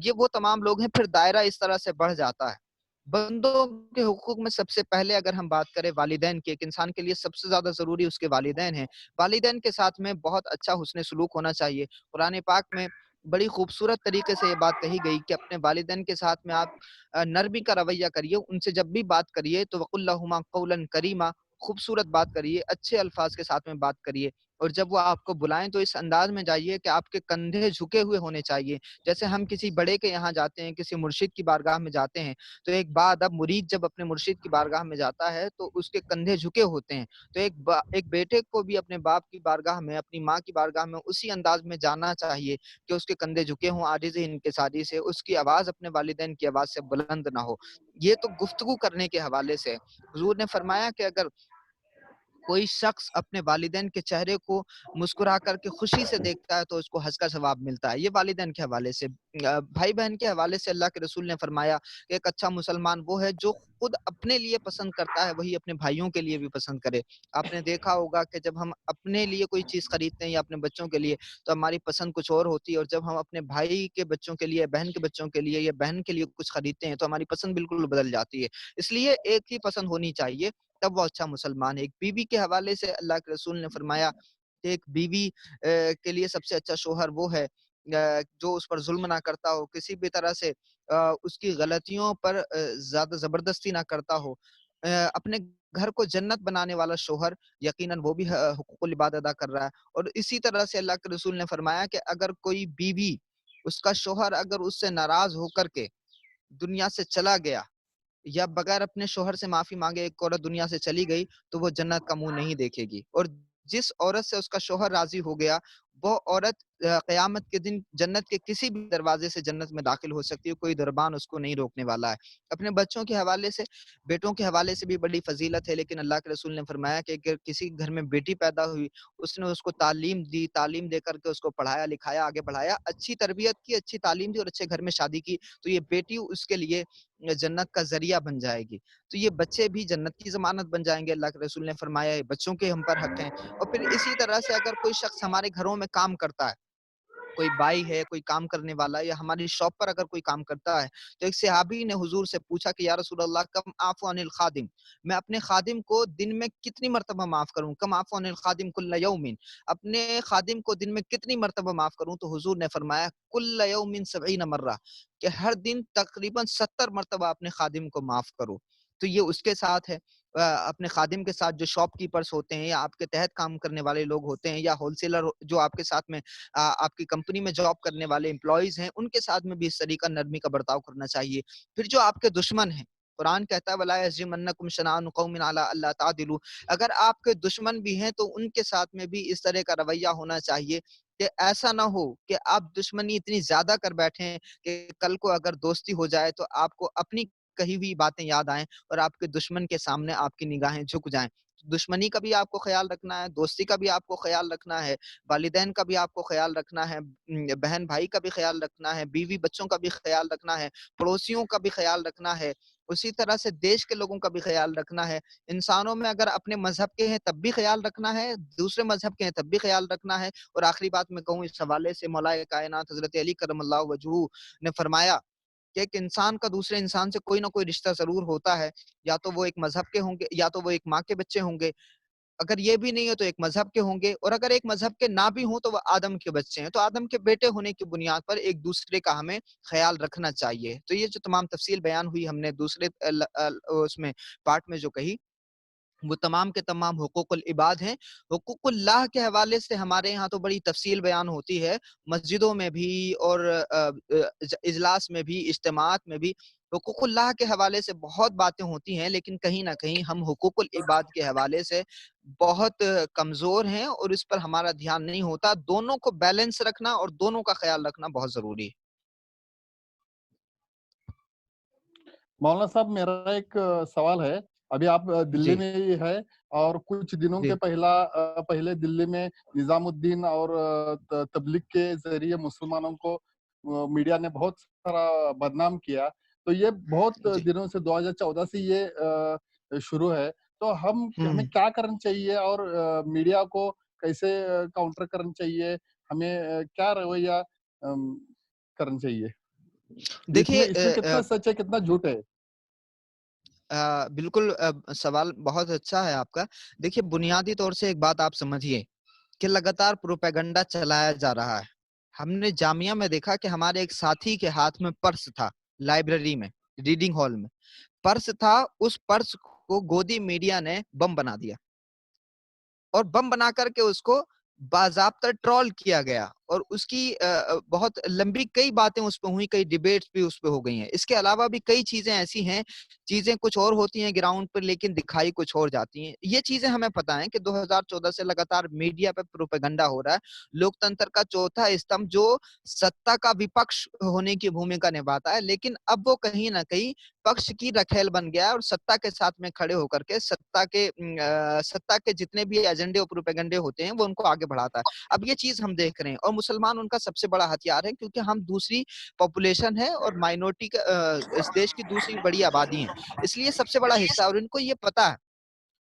S1: یہ وہ تمام لوگ ہیں، پھر دائرہ اس طرح سے بڑھ جاتا ہے۔ بندوں کے حقوق میں سب سے پہلے اگر ہم بات کریں والدین کی، ایک انسان کے لیے سب سے زیادہ ضروری اس کے والدین ہیں۔ والدین کے ساتھ میں بہت اچھا حسن سلوک ہونا چاہیے۔ قرآن پاک میں بڑی خوبصورت طریقے سے یہ بات کہی گئی کہ اپنے والدین کے ساتھ میں آپ نرمی کا رویہ کریے، ان سے جب بھی بات کریے تو وَقُلْ لَهُمَا قَوْلًا كَرِيمًا، خوبصورت بات کریے، اچھے الفاظ کے ساتھ میں بات کریے، اور جب وہ آپ کو بلائیں تو اس انداز میں جائیے کہ آپ کے کندھے جھکے ہوئے ہونے چاہیے۔ جیسے ہم کسی بڑے کے یہاں جاتے ہیں، کسی مرشد کی بارگاہ میں جاتے ہیں، تو ایک باادب مرید جب اپنے مرشد کی بارگاہ میں جاتا ہے تو اس کے کندھے جھکے ہوتے ہیں۔ تو ایک بیٹے کو بھی اپنے باپ کی بارگاہ میں، اپنی ماں کی بارگاہ میں اسی انداز میں جانا چاہیے کہ اس کے کندھے جھکے ہوں، عاجز انکساری سے، اس کی آواز اپنے والدین کی آواز سے بلند نہ ہو۔ یہ تو گفتگو کرنے کے حوالے سے حضور نے فرمایا کہ اگر کوئی شخص اپنے والدین کے چہرے کو مسکرا کر کے خوشی سے دیکھتا ہے تو اس کو حج کا ثواب ملتا ہے. یہ والدین کے حوالے سے. بھائی بہن کے حوالے سے اللہ کے رسول نے فرمایا کہ ایک اچھا مسلمان وہ ہے جو خود اپنے لیے پسند کرتا ہے وہی اپنے بھائیوں کے لیے بھی پسند کرے. آپ نے دیکھا ہوگا کہ جب ہم اپنے لیے کوئی چیز خریدتے ہیں یا اپنے بچوں کے لیے تو ہماری پسند کچھ اور ہوتی ہے, اور جب ہم اپنے بھائی کے بچوں کے لیے, بہن کے بچوں کے لیے یا بہن کے لیے کچھ خریدتے ہیں تو ہماری پسند بالکل بدل جاتی ہے. اس لیے ایک ہی پسند ہونی چاہیے, تب وہ اچھا مسلمان ہے. ایک بیوی کے حوالے سے اللہ کے رسول نے فرمایا کہ ایک بیوی کے لیے سب سے اچھا شوہر وہ ہے جو اس پر ظلم نہ کرتا ہو, کسی بھی طرح سے اس کی غلطیوں پر زیادہ زبردستی نہ کرتا ہو. اپنے گھر کو جنت بنانے والا شوہر یقیناً وہ بھی حقوق العباد ادا کر رہا ہے. اور اسی طرح سے اللہ کے رسول نے فرمایا کہ اگر کوئی بیوی, اس کا شوہر اگر اس سے ناراض ہو کر کے دنیا سے چلا گیا یا بغیر اپنے شوہر سے معافی مانگے ایک عورت دنیا سے چلی گئی تو وہ جنت کا منہ نہیں دیکھے گی. اور جس عورت سے اس کا شوہر راضی ہو گیا وہ عورت قیامت کے دن جنت کے کسی بھی دروازے سے جنت میں داخل ہو سکتی ہے, کوئی دربان اس کو نہیں روکنے والا ہے. اپنے بچوں کے حوالے سے, بیٹوں کے حوالے سے بھی بڑی فضیلت ہے, لیکن اللہ کے رسول نے فرمایا کہ اگر کسی گھر میں بیٹی پیدا ہوئی, اس نے اس کو تعلیم دی, تعلیم دے کر کے اس کو پڑھایا لکھایا, آگے بڑھایا, اچھی تربیت کی, اچھی تعلیم دی اور اچھے گھر میں شادی کی, تو یہ بیٹی اس کے لیے جنت کا ذریعہ بن جائے گی. تو یہ بچے بھی جنت کی ضمانت بن جائیں گے. اللہ کے رسول نے فرمایا ہے بچوں کے ہم پر حق ہیں. اور پھر اسی طرح سے اگر کوئی شخص ہمارے گھروں میں کام کرتا ہے, کوئی بھائی ہے, کوئی کام کرنے والا, یا ہماری شاپ پر اگر کوئی کام کرتا ہے, تو ایک صحابی نے حضور سے پوچھا کہ یا رسول اللہ کم عفو عن الخادم, میں اپنے خادم کو دن میں کتنی مرتبہ معاف کروں, کم عفو عن الخادم کل یوم, اپنے خادم کو دن میں کتنی مرتبہ معاف کروں, تو حضور نے فرمایا کل یوم 70 مرہ, کہ ہر دن تقریباً 70 مرتبہ اپنے خادم کو معاف کرو. تو یہ اس کے ساتھ ہے. اپنے خادم کے ساتھ جو شاپ کیپرز ہوتے ہیں یا آپ کے تحت کام کرنے والے لوگ ہوتے ہیں یا ہول سیلر جو آپ کے ساتھ میں آپ کی کمپنی میں جاب کرنے والے امپلائیز ہیں, ان کے ساتھ میں بھی اس طریقہ نرمی کا برتاؤ کرنا چاہیے. پھر جو آپ کے دشمن ہیں, قرآن کہتا ہے وَلَا يَجْرِمَنَّكُمْ شَنَآنُ قَوْمٍ عَلَىٰ أَلَّا تَعْدِلُوا, اگر آپ کے دشمن بھی ہیں تو ان کے ساتھ میں بھی اس طرح کا رویہ ہونا چاہیے کہ ایسا نہ ہو کہ آپ دشمنی اتنی زیادہ کر بیٹھیں کہ کل کو اگر دوستی ہو جائے تو آپ کو اپنی کہی ہوئی باتیں یاد آئیں اور آپ کے دشمن کے سامنے آپ کی نگاہیں جھک جائیں. دشمنی کا بھی آپ کو خیال رکھنا ہے, دوستی کا بھی آپ کو خیال رکھنا ہے, والدین کا بھی آپ کو خیال رکھنا ہے, بہن بھائی کا بھی خیال رکھنا ہے, بیوی بچوں کا بھی خیال رکھنا ہے, پڑوسیوں کا بھی خیال رکھنا ہے, اسی طرح سے دیش کے لوگوں کا بھی خیال رکھنا ہے. انسانوں میں اگر اپنے مذہب کے ہیں تب بھی خیال رکھنا ہے, دوسرے مذہب کے ہیں تب بھی خیال رکھنا ہے. اور آخری بات میں کہوں اس حوالے سے, مولا کائنات حضرت علی کرم اللہ وجہہ نے فرمایا کہ ایک انسان کا دوسرے انسان سے کوئی نہ کوئی رشتہ ضرور ہوتا ہے, یا تو وہ ایک مذہب کے ہوں گے یا تو وہ ایک ماں کے بچے ہوں گے, اگر یہ بھی نہیں ہے تو ایک مذہب کے ہوں گے, اور اگر ایک مذہب کے نہ بھی ہوں تو وہ آدم کے بچے ہیں. تو آدم کے بیٹے ہونے کی بنیاد پر ایک دوسرے کا ہمیں خیال رکھنا چاہیے. تو یہ جو تمام تفصیل بیان ہوئی ہم نے دوسرے اس میں پارٹ میں جو کہی, وہ تمام کے تمام حقوق العباد ہیں. حقوق اللہ کے حوالے سے ہمارے یہاں تو بڑی تفصیل بیان ہوتی ہے, مسجدوں میں بھی اور اجلاس میں بھی, اجتماعات میں بھی حقوق اللہ کے حوالے سے بہت باتیں ہوتی ہیں, لیکن کہیں نہ کہیں ہم حقوق العباد کے حوالے سے بہت کمزور ہیں اور اس پر ہمارا دھیان نہیں ہوتا. دونوں کو بیلنس رکھنا اور دونوں کا خیال رکھنا بہت ضروری ہے.
S2: مولانا صاحب میرا ایک سوال ہے, ابھی آپ دلی
S1: جی
S2: میں ہی ہے اور کچھ دنوں
S1: جی
S2: کے پہلے دلی میں نظام الدین اور تبلیغ کے ذریعے مسلمانوں کو میڈیا نے بہت سارا بدنام کیا. تو یہ بہت
S1: جی
S2: دنوں سے 2014 سے یہ شروع ہے, تو ہمیں کیا کرنا چاہیے اور میڈیا کو کیسے کاؤنٹر کرنا چاہیے, ہمیں کیا رویہ کرنا چاہیے,
S1: دیکھیے
S2: اس میں کتنا سچ ہے کتنا جھوٹ ہے؟
S1: بالکل سوال بہت اچھا ہے آپ کا. دیکھیے بنیادی طور سے ایک بات آپ سمجھیے کہ لگاتار پروپیگنڈا چلایا جا رہا ہے. ہم نے جامعہ میں دیکھا کہ ہمارے ایک ساتھی کے ہاتھ میں پرس تھا, لائبریری میں ریڈنگ ہال میں پرس تھا, اس پرس کو گودی میڈیا نے بم بنا دیا اور بم بنا کر کے اس کو باضابطہ ٹرول کیا گیا اور اس کی بہت لمبی کئی باتیں اس پہ ہوئی, کئی ڈیبیٹس بھی اس پہ ہو گئی ہیں. اس کے علاوہ بھی کئی چیزیں ایسی ہیں, چیزیں کچھ اور ہوتی ہیں گراؤنڈ پر لیکن دکھائی کچھ اور جاتی ہیں. یہ چیزیں ہمیں پتہ ہیں کہ 2014 سے لگاتار میڈیا پہ پروپیگنڈا ہو رہا ہے. لوکتنتر کا چوتھا استمبھ جو ستا کا وپکش ہونے کی بھومکا نبھاتا ہے, لیکن اب وہ کہیں نہ کہیں پکش کی رکھیل بن گیا ہے اور ستا کے ساتھ میں کھڑے ہو کر کے ستا کے جتنے بھی ایجنڈے اور پروپیگنڈے ہوتے ہیں وہ ان کو آگے بڑھاتا ہے. اب یہ چیز ہم دیکھ رہے ہیں اور مسلمان ان کا سب سے بڑا ہتھیار ہے, کیونکہ ہم دوسری پاپولیشن ہے اور مائنورٹی کا اس دیش کی دوسری بڑی آبادی ہے, اس لیے سب سے بڑا حصہ. اور ان کو یہ پتا ہے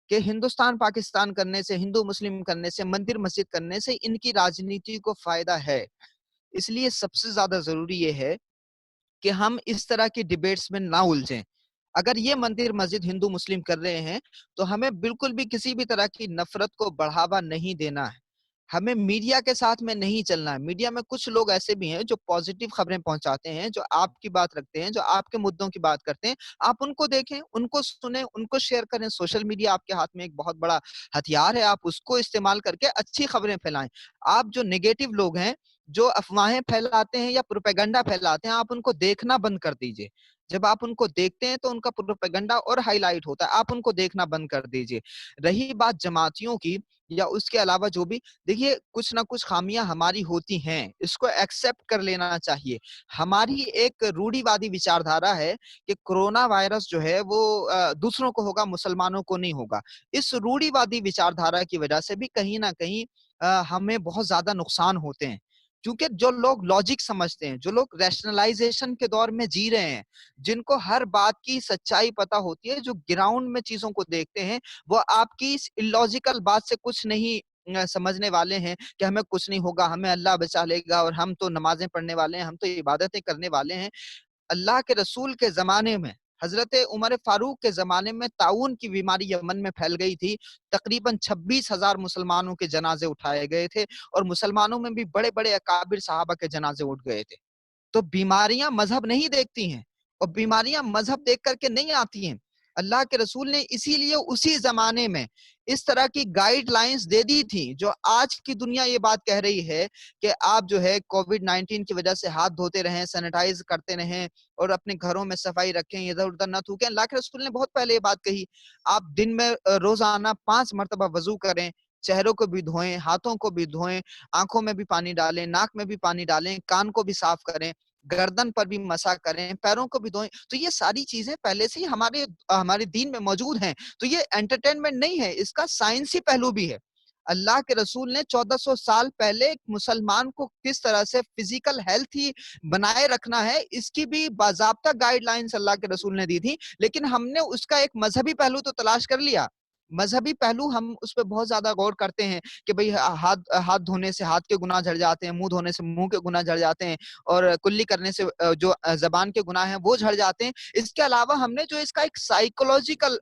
S1: کہ ہندوستان پاکستان کرنے سے, ہندو مسلم کرنے سے, مندر مسجد کرنے سے ان کی راجنیتی کو فائدہ ہے. اس لیے سب سے زیادہ ضروری یہ ہے کہ ہم اس طرح کی ڈیبیٹس میں نہ الجھیں. اگر یہ مندر مسجد ہندو مسلم کر رہے ہیں تو ہمیں بالکل بھی کسی بھی طرح کی نفرت کو بڑھاوا نہیں دینا ہے. ہمیں میڈیا کے ساتھ میں نہیں چلنا ہے. میڈیا میں کچھ لوگ ایسے بھی ہیں جو پازیٹیو خبریں پہنچاتے ہیں, جو آپ کی بات رکھتے ہیں, جو آپ کے مدوں کی بات کرتے ہیں. آپ ان کو دیکھیں, ان کو سنیں, ان کو شیئر کریں. سوشل میڈیا آپ کے ہاتھ میں ایک بہت بڑا ہتھیار ہے, آپ اس کو استعمال کر کے اچھی خبریں پھیلائیں. آپ جو نیگیٹو لوگ ہیں, جو افواہیں پھیلاتے ہیں یا پروپیگنڈا پھیلاتے ہیں, آپ ان کو دیکھنا بند کر دیجئے. جب آپ ان کو دیکھتے ہیں تو ان کا پروپیگنڈا اور ہائی لائٹ ہوتا ہے, آپ ان کو دیکھنا بند کر دیجئے. رہی بات جماعتیوں کی یا اس کے علاوہ جو بھی, دیکھیے کچھ نہ کچھ خامیاں ہماری ہوتی ہیں, اس کو ایکسپٹ کر لینا چاہیے. ہماری ایک روڑی وادی وچاردھارا ہے کہ کرونا وائرس جو ہے وہ دوسروں کو ہوگا, مسلمانوں کو نہیں ہوگا. اس روڑی وادی وچاردھارا کی وجہ سے بھی کہیں نہ کہیں ہمیں بہت زیادہ نقصان ہوتے ہیں, کیونکہ جو لوگ لاجک سمجھتے ہیں, جو لوگ ریشنلائزیشن کے دور میں جی رہے ہیں, جن کو ہر بات کی سچائی پتہ ہوتی ہے, جو گراؤنڈ میں چیزوں کو دیکھتے ہیں, وہ آپ کی اس illogical بات سے کچھ نہیں سمجھنے والے ہیں کہ ہمیں کچھ نہیں ہوگا, ہمیں اللہ بچا لے گا, اور ہم تو نمازیں پڑھنے والے ہیں, ہم تو عبادتیں کرنے والے ہیں. اللہ کے رسول کے زمانے میں, حضرت عمر فاروق کے زمانے میں طاعون کی بیماری یمن میں پھیل گئی تھی. تقریباً 26,000 مسلمانوں کے جنازے اٹھائے گئے تھے, اور مسلمانوں میں بھی بڑے بڑے اکابر صحابہ کے جنازے اٹھ گئے تھے. تو بیماریاں مذہب نہیں دیکھتی ہیں, اور بیماریاں مذہب دیکھ کر کے نہیں آتی ہیں. اللہ کے رسول نے اسی لیے اسی زمانے میں اس طرح کی گائیڈ لائنز دے دی تھی, جو آج کی دنیا یہ بات کہہ رہی ہے کہ آپ جو ہے کووڈ-19 کی وجہ سے ہاتھ دھوتے رہیں, سینیٹائز کرتے رہیں, اور اپنے گھروں میں صفائی رکھیں, ادھر ادھر نہ تھوکیں. اللہ کے رسول نے بہت پہلے یہ بات کہی, آپ دن میں روزانہ 5 مرتبہ وضو کریں, چہروں کو بھی دھوئیں, ہاتھوں کو بھی دھوئیں, آنکھوں میں بھی پانی ڈالیں, ناک میں بھی پانی ڈالیں, کان کو بھی صاف کریں, گردن پر بھی مسح کریں, پیروں کو بھی دھوئیں. تو یہ ساری چیزیں پہلے سے ہی ہمارے دین میں موجود ہیں. تو یہ انٹرٹینمنٹ نہیں ہے, اس کا سائنسی پہلو بھی ہے. اللہ کے رسول نے 1400 سال پہلے مسلمان کو کس طرح سے فزیکل ہیلتھ ہی بنائے رکھنا ہے, اس کی بھی باضابطہ گائیڈ لائنز اللہ کے رسول نے دی تھی. لیکن ہم نے اس کا ایک مذہبی پہلو تو تلاش کر لیا. مذہبی پہلو ہم اس پہ بہت زیادہ غور کرتے ہیں کہ بھئی ہاتھ دھونے سے ہاتھ کے گناہ جھڑ جاتے ہیں, منہ دھونے سے منہ کے گناہ جھڑ جاتے ہیں, اور کلی کرنے سے جو زبان کے گناہ ہیں وہ جھڑ جاتے ہیں. اس کے علاوہ ہم نے جو اس کا ایک سائیکولوجیکل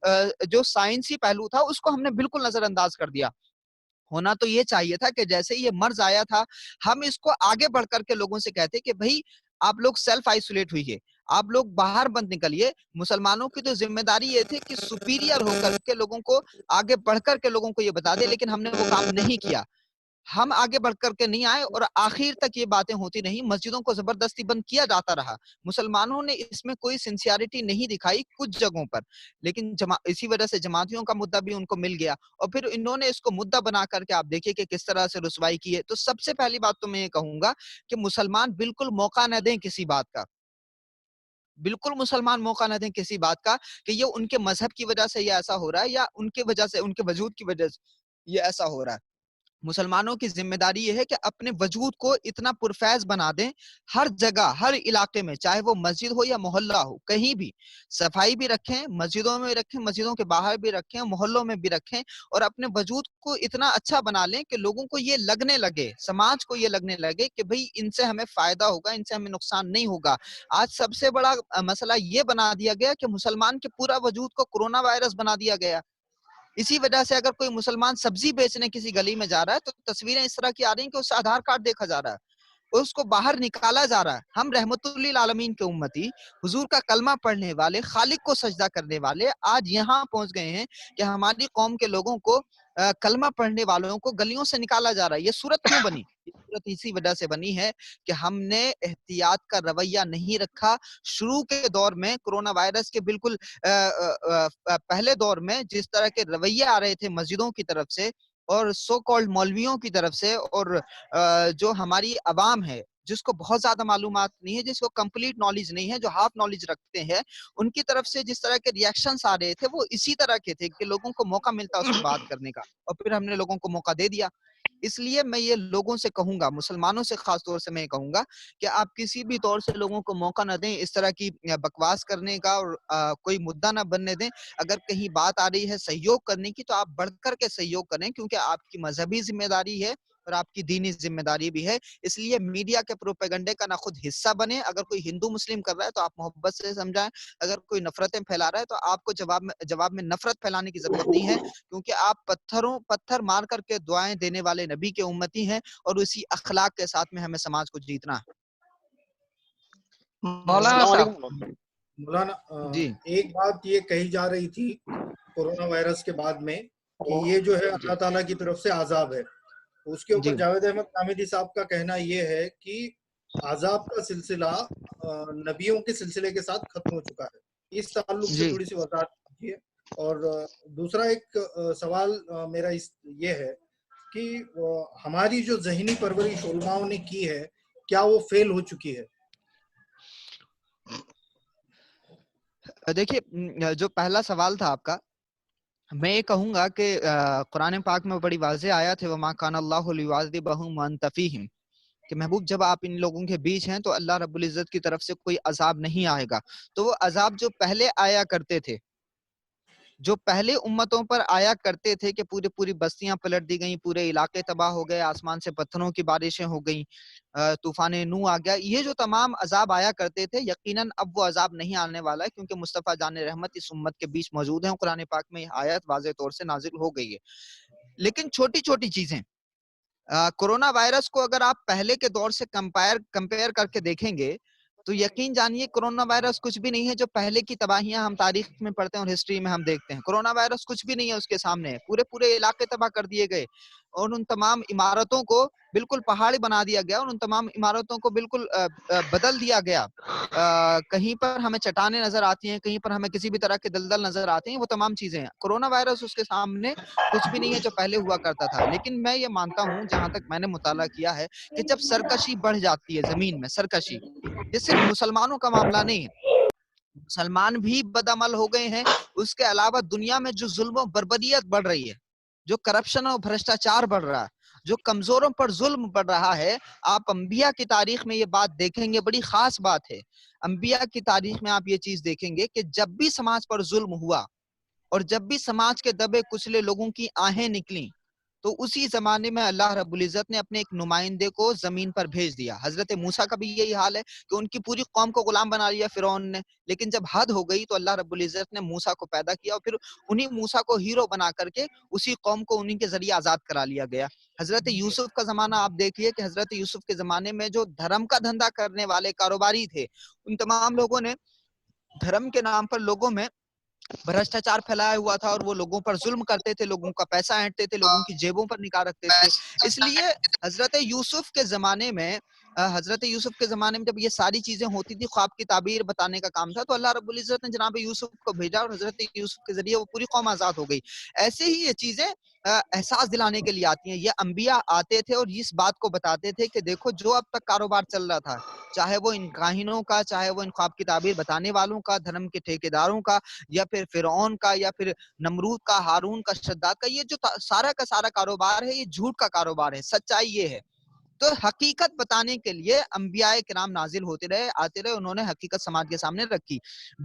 S1: جو سائنسی پہلو تھا, اس کو ہم نے بالکل نظر انداز کر دیا. ہونا تو یہ چاہیے تھا کہ جیسے یہ مرض آیا تھا, ہم اس کو آگے بڑھ کر کے لوگوں سے کہتے کہ بھئی آپ لوگ سیلف آئسولیٹ ہوئیے, آپ لوگ باہر بند نکلیے. مسلمانوں کی تو ذمہ داری یہ تھی کہ سپیریئر ہو کر کے لوگوں کو آگے بڑھ کر کے لوگوں کو یہ بتا دے, لیکن ہم نے وہ کام نہیں کیا. ہم آگے بڑھ کر کے نہیں آئے, اور آخر تک یہ باتیں ہوتی نہیں. مسجدوں کو زبردستی بند کیا جاتا رہا. مسلمانوں نے اس میں کوئی سنسیئرٹی نہیں دکھائی کچھ جگہوں پر, لیکن اسی وجہ سے جماعتیوں کا مدعا بھی ان کو مل گیا, اور پھر انہوں نے اس کو مدعا بنا کر کے آپ دیکھیے کہ کس طرح سے رسوائی کی ہے. تو سب سے پہلی بات تو میں یہ کہوں گا کہ مسلمان بالکل موقع نہ دیں کسی بات کا, بالکل مسلمان موقع نہ دیں کسی بات کا کہ یہ ان کے مذہب کی وجہ سے یہ ایسا ہو رہا ہے, یا ان کی وجہ سے, ان کے وجود کی وجہ سے یہ ایسا ہو رہا ہے. مسلمانوں کی ذمہ داری یہ ہے کہ اپنے وجود کو اتنا پرفیض بنا دیں, ہر جگہ ہر علاقے میں, چاہے وہ مسجد ہو یا محلہ ہو, کہیں بھی صفائی بھی رکھیں, مسجدوں میں بھی رکھیں, مسجدوں کے باہر بھی رکھیں, محلوں میں بھی رکھیں, اور اپنے وجود کو اتنا اچھا بنا لیں کہ لوگوں کو یہ لگنے لگے, سماج کو یہ لگنے لگے کہ بھئی ان سے ہمیں فائدہ ہوگا, ان سے ہمیں نقصان نہیں ہوگا. آج سب سے بڑا مسئلہ یہ بنا دیا گیا کہ مسلمان کے پورا وجود کو کورونا وائرس بنا دیا گیا. اسی وجہ سے اگر کوئی مسلمان سبزی بیچنے کسی گلی میں جا رہا ہے تو تصویریں اس طرح کی آ رہی ہیں کہ اس سے آدھار کارڈ دیکھا جا رہا ہے, اس کو باہر نکالا جا رہا ہے. ہم رحمت للعالمین کے امتی، حضور کا کلمہ پڑھنے والے، خالق کو سجدہ کرنے والے آج یہاں پہنچ گئے ہیں کہ ہماری قوم کے لوگوں کو کلمہ پڑھنے والوں کو گلیوں سے نکالا جا رہا ہے. یہ صورت کیوں بنی؟ یہ صورت اسی وجہ سے بنی ہے کہ ہم نے احتیاط کا رویہ نہیں رکھا. شروع کے دور میں کورونا وائرس کے بالکل پہلے دور میں جس طرح کے رویے آ رہے تھے مسجدوں کی طرف سے اور سو کالڈ مولویوں کی طرف سے، اور جو ہماری عوام ہے جس کو بہت زیادہ معلومات نہیں ہے، جس کو کمپلیٹ نالج نہیں ہے، جو ہاف نالج رکھتے ہیں، ان کی طرف سے جس طرح کے ریاکشنز آ رہے تھے وہ اسی طرح کے تھے کہ لوگوں کو موقع ملتا اس پہ بات کرنے کا، اور پھر ہم نے لوگوں کو موقع دے دیا. اس لیے میں یہ لوگوں سے کہوں گا، مسلمانوں سے خاص طور سے میں کہوں گا کہ آپ کسی بھی طور سے لوگوں کو موقع نہ دیں اس طرح کی بکواس کرنے کا، اور کوئی مدعا نہ بننے دیں. اگر کہیں بات آ رہی ہے سہیوگ کرنے کی تو آپ بڑھ کر کے سہیوگ کریں، کیونکہ آپ کی مذہبی ذمہ داری ہے اور آپ کی دینی ذمہ داری بھی ہے. اس لیے میڈیا کے پروپیگنڈے کا نہ خود حصہ بنے. اگر کوئی ہندو مسلم کر رہا ہے تو آپ محبت سے سمجھائیں، اگر کوئی نفرتیں پھیلا رہا ہے تو آپ کو جواب میں نفرت پھیلانے کی ضرورت نہیں ہے، کیونکہ آپ پتھر مار کر کے دعائیں دینے والے نبی کے امتی ہیں، اور اسی اخلاق کے ساتھ میں ہمیں سماج کو جیتنا ہے.
S4: مولانا صاحب
S3: مولانا
S1: جی
S3: ایک بات یہ کہی جا رہی تھی کورونا وائرس کے بعد میں کہ یہ جو ہے اللہ تعالیٰ کی طرف سے عذاب ہے. اس کے اوپر
S1: جی
S3: جاوید احمد حامدی صاحب کا کہنا یہ ہے کہ عذاب کا سلسلہ نبیوں کے سلسلے کے ساتھ ختم ہو چکا ہے. اس تعلق سے
S1: جی
S3: تھوڑی سی وضاحت کیجیے. اور دوسرا ایک سوال میرا یہ ہے کہ ہماری جو ذہنی پرورش علماؤں نے کی ہے کیا وہ فیل ہو چکی ہے؟
S1: دیکھیے، جو پہلا سوال تھا آپ کا، میں یہ کہوں گا کہ قرآن پاک میں بڑی واضح آیت ہے وَمَا كَانَ اللَّهُ لِيُعَذِّبَهُمْ وَأَنْتَ فِيهِمْ، کہ محبوب جب آپ ان لوگوں کے بیچ ہیں تو اللہ رب العزت کی طرف سے کوئی عذاب نہیں آئے گا. تو وہ عذاب جو پہلے آیا کرتے تھے، جو پہلے امتوں پر آیا کرتے تھے کہ پوری بستیاں پلٹ دی گئیں، پورے علاقے تباہ ہو گئے، آسمان سے پتھروں کی بارشیں ہو گئیں، طوفان نوح آ گیا، یہ جو تمام عذاب آیا کرتے تھے یقیناً اب وہ عذاب نہیں آنے والا ہے، کیونکہ مصطفیٰ جان رحمت اس امت کے بیچ موجود ہیں. قرآن پاک میں یہ آیت واضح طور سے نازل ہو گئی ہے. لیکن چھوٹی چھوٹی چیزیں، کورونا وائرس کو اگر آپ پہلے کے دور سے کمپیئر کر کے دیکھیں گے تو یقین جانیے کورونا وائرس کچھ بھی نہیں ہے. جو پہلے کی تباہیاں ہم تاریخ میں پڑھتے ہیں اور ہسٹری میں ہم دیکھتے ہیں، کورونا وائرس کچھ بھی نہیں ہے اس کے سامنے. پورے علاقے تباہ کر دیے گئے اور ان تمام عمارتوں کو بالکل پہاڑی بنا دیا گیا اور ان تمام عمارتوں کو بالکل بدل دیا گیا. کہیں پر ہمیں چٹانیں نظر آتی ہیں، کہیں پر ہمیں کسی بھی طرح کے دلدل نظر آتے ہیں، وہ تمام چیزیں ہیں. کورونا وائرس اس کے سامنے کچھ بھی نہیں ہے جو پہلے ہوا کرتا تھا. لیکن میں یہ مانتا ہوں، جہاں تک میں نے مطالعہ کیا ہے، کہ جب سرکشی بڑھ جاتی ہے زمین میں، سرکشی، یہ صرف مسلمانوں کا معاملہ نہیں ہے، مسلمان بھی بدعمل ہو گئے ہیں، اس کے علاوہ دنیا میں جو ظلم و بربریت بڑھ رہی ہے، جو کرپشن اور بھرشٹاچار بڑھ رہا ہے، جو کمزوروں پر ظلم بڑھ رہا ہے. آپ انبیاء کی تاریخ میں یہ بات دیکھیں گے، بڑی خاص بات ہے. انبیاء کی تاریخ میں آپ یہ چیز دیکھیں گے کہ جب بھی سماج پر ظلم ہوا اور جب بھی سماج کے دبے کچلے لوگوں کی آہیں نکلیں تو اسی زمانے میں اللہ رب العزت نے اپنے ایک نمائندے کو زمین پر بھیج دیا. حضرت موسیٰ کا بھی یہی حال ہے کہ ان کی پوری قوم کو غلام بنا لیا فرعون نے، لیکن جب حد ہو گئی تو اللہ رب العزت نے موسیٰ کو پیدا کیا اور پھر انہی موسیٰ کو ہیرو بنا کر کے اسی قوم کو انہی کے ذریعے آزاد کرا لیا گیا. حضرت یوسف کا زمانہ آپ دیکھیے کہ حضرت یوسف کے زمانے میں جو دھرم کا دھندا کرنے والے کاروباری تھے، ان تمام لوگوں نے دھرم کے نام پر لوگوں میں بھرشٹاچار پھیلایا ہوا تھا اور وہ لوگوں پر ظلم کرتے تھے، لوگوں کا پیسہ اینٹتے تھے، لوگوں کی جیبوں پر نکال رکھتے تھے. اس لیے حضرت یوسف کے زمانے میں جب یہ ساری چیزیں ہوتی تھی، خواب کی تعبیر بتانے کا کام تھا، تو اللہ رب العزت نے جناب یوسف کو بھیجا اور حضرت یوسف کے ذریعے وہ پوری قوم آزاد ہو گئی. ایسے ہی یہ چیزیں احساس دلانے کے لیے آتی ہیں. یہ انبیاء آتے تھے اور اس بات کو بتاتے تھے کہ دیکھو جو اب تک کاروبار چل رہا تھا، چاہے وہ ان کاہنوں کا، چاہے وہ ان خواب کی تعبیر بتانے والوں کا، دھرم کے ٹھیکیداروں کا، یا پھر فرعون کا، یا پھر نمرود کا، ہارون کا، شداد کا، یہ جو سارا کا سارا کاروبار ہے یہ جھوٹ کا کاروبار ہے. سچائی یہ ہے. تو حقیقت بتانے کے لیے انبیاء کرام نازل ہوتے رہے، آتے رہے، انہوں نے حقیقت سماج کے سامنے رکھی.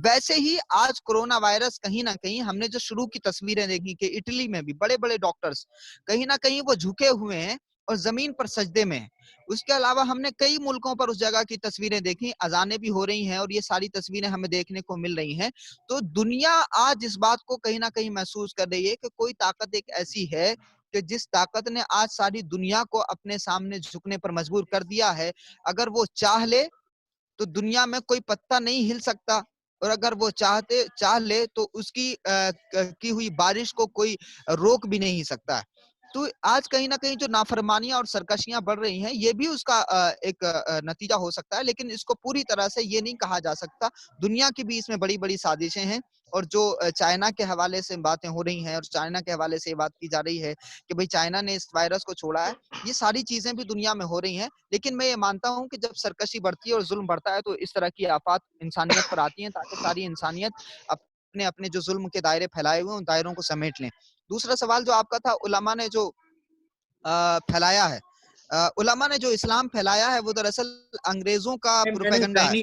S1: ویسے ہی آج کورونا وائرس کہیں نہ کہیں ہم نے جو شروع کی تصویریں دیکھی کہ اٹلی میں بھی بڑے بڑے ڈاکٹرز کہیں نہ کہیں وہ جھکے ہوئے ہیں اور زمین پر سجدے میں ہیں. اس کے علاوہ ہم نے کئی ملکوں پر اس جگہ کی تصویریں دیکھی، اذانیں بھی ہو رہی ہیں اور یہ ساری تصویریں ہمیں دیکھنے کو مل رہی ہیں. تو دنیا آج اس بات کو کہیں نہ کہیں محسوس کر رہی ہے کہ کوئی طاقت ایک ایسی ہے کہ جس طاقت نے آج ساری دنیا کو اپنے سامنے جھکنے پر مجبور کر دیا ہے، اگر وہ چاہ لے تو دنیا میں کوئی پتا نہیں ہل سکتا، اور اگر وہ چاہ لے تو اس کی ہوئی بارش کو کوئی روک بھی نہیں سکتا ہے۔ تو آج کہیں نہ کہیں جو نافرمانیاں اور سرکشیاں بڑھ رہی ہیں، یہ بھی اس کا ایک نتیجہ ہو سکتا ہے، لیکن اس کو پوری طرح سے یہ نہیں کہا جا سکتا۔ دنیا کی بھی اس میں بڑی بڑی سازشیں ہیں، اور جو چائنا کے حوالے سے باتیں ہو رہی ہیں، اور چائنا کے حوالے سے یہ بات کی جا رہی ہے کہ بھئی چائنا نے اس وائرس کو چھوڑا ہے، یہ ساری چیزیں بھی دنیا میں ہو رہی ہیں۔ لیکن میں یہ مانتا ہوں کہ جب سرکشی بڑھتی ہے اور ظلم بڑھتا ہے تو اس طرح کی آفات انسانیت پر آتی ہیں، تاکہ ساری انسانیت اپنے اپنے جو ظلم کے دائرے پھیلائے ہوئے ان دائروں کو سمیٹ لیں۔ دوسرا سوال جو آپ کا تھا، علماء نے جو پھیلایا ہے، علماء نے جو اسلام پھیلایا ہے وہ دراصل انگریزوں کا
S3: میں نے
S1: پروپیگنڈا ہے۔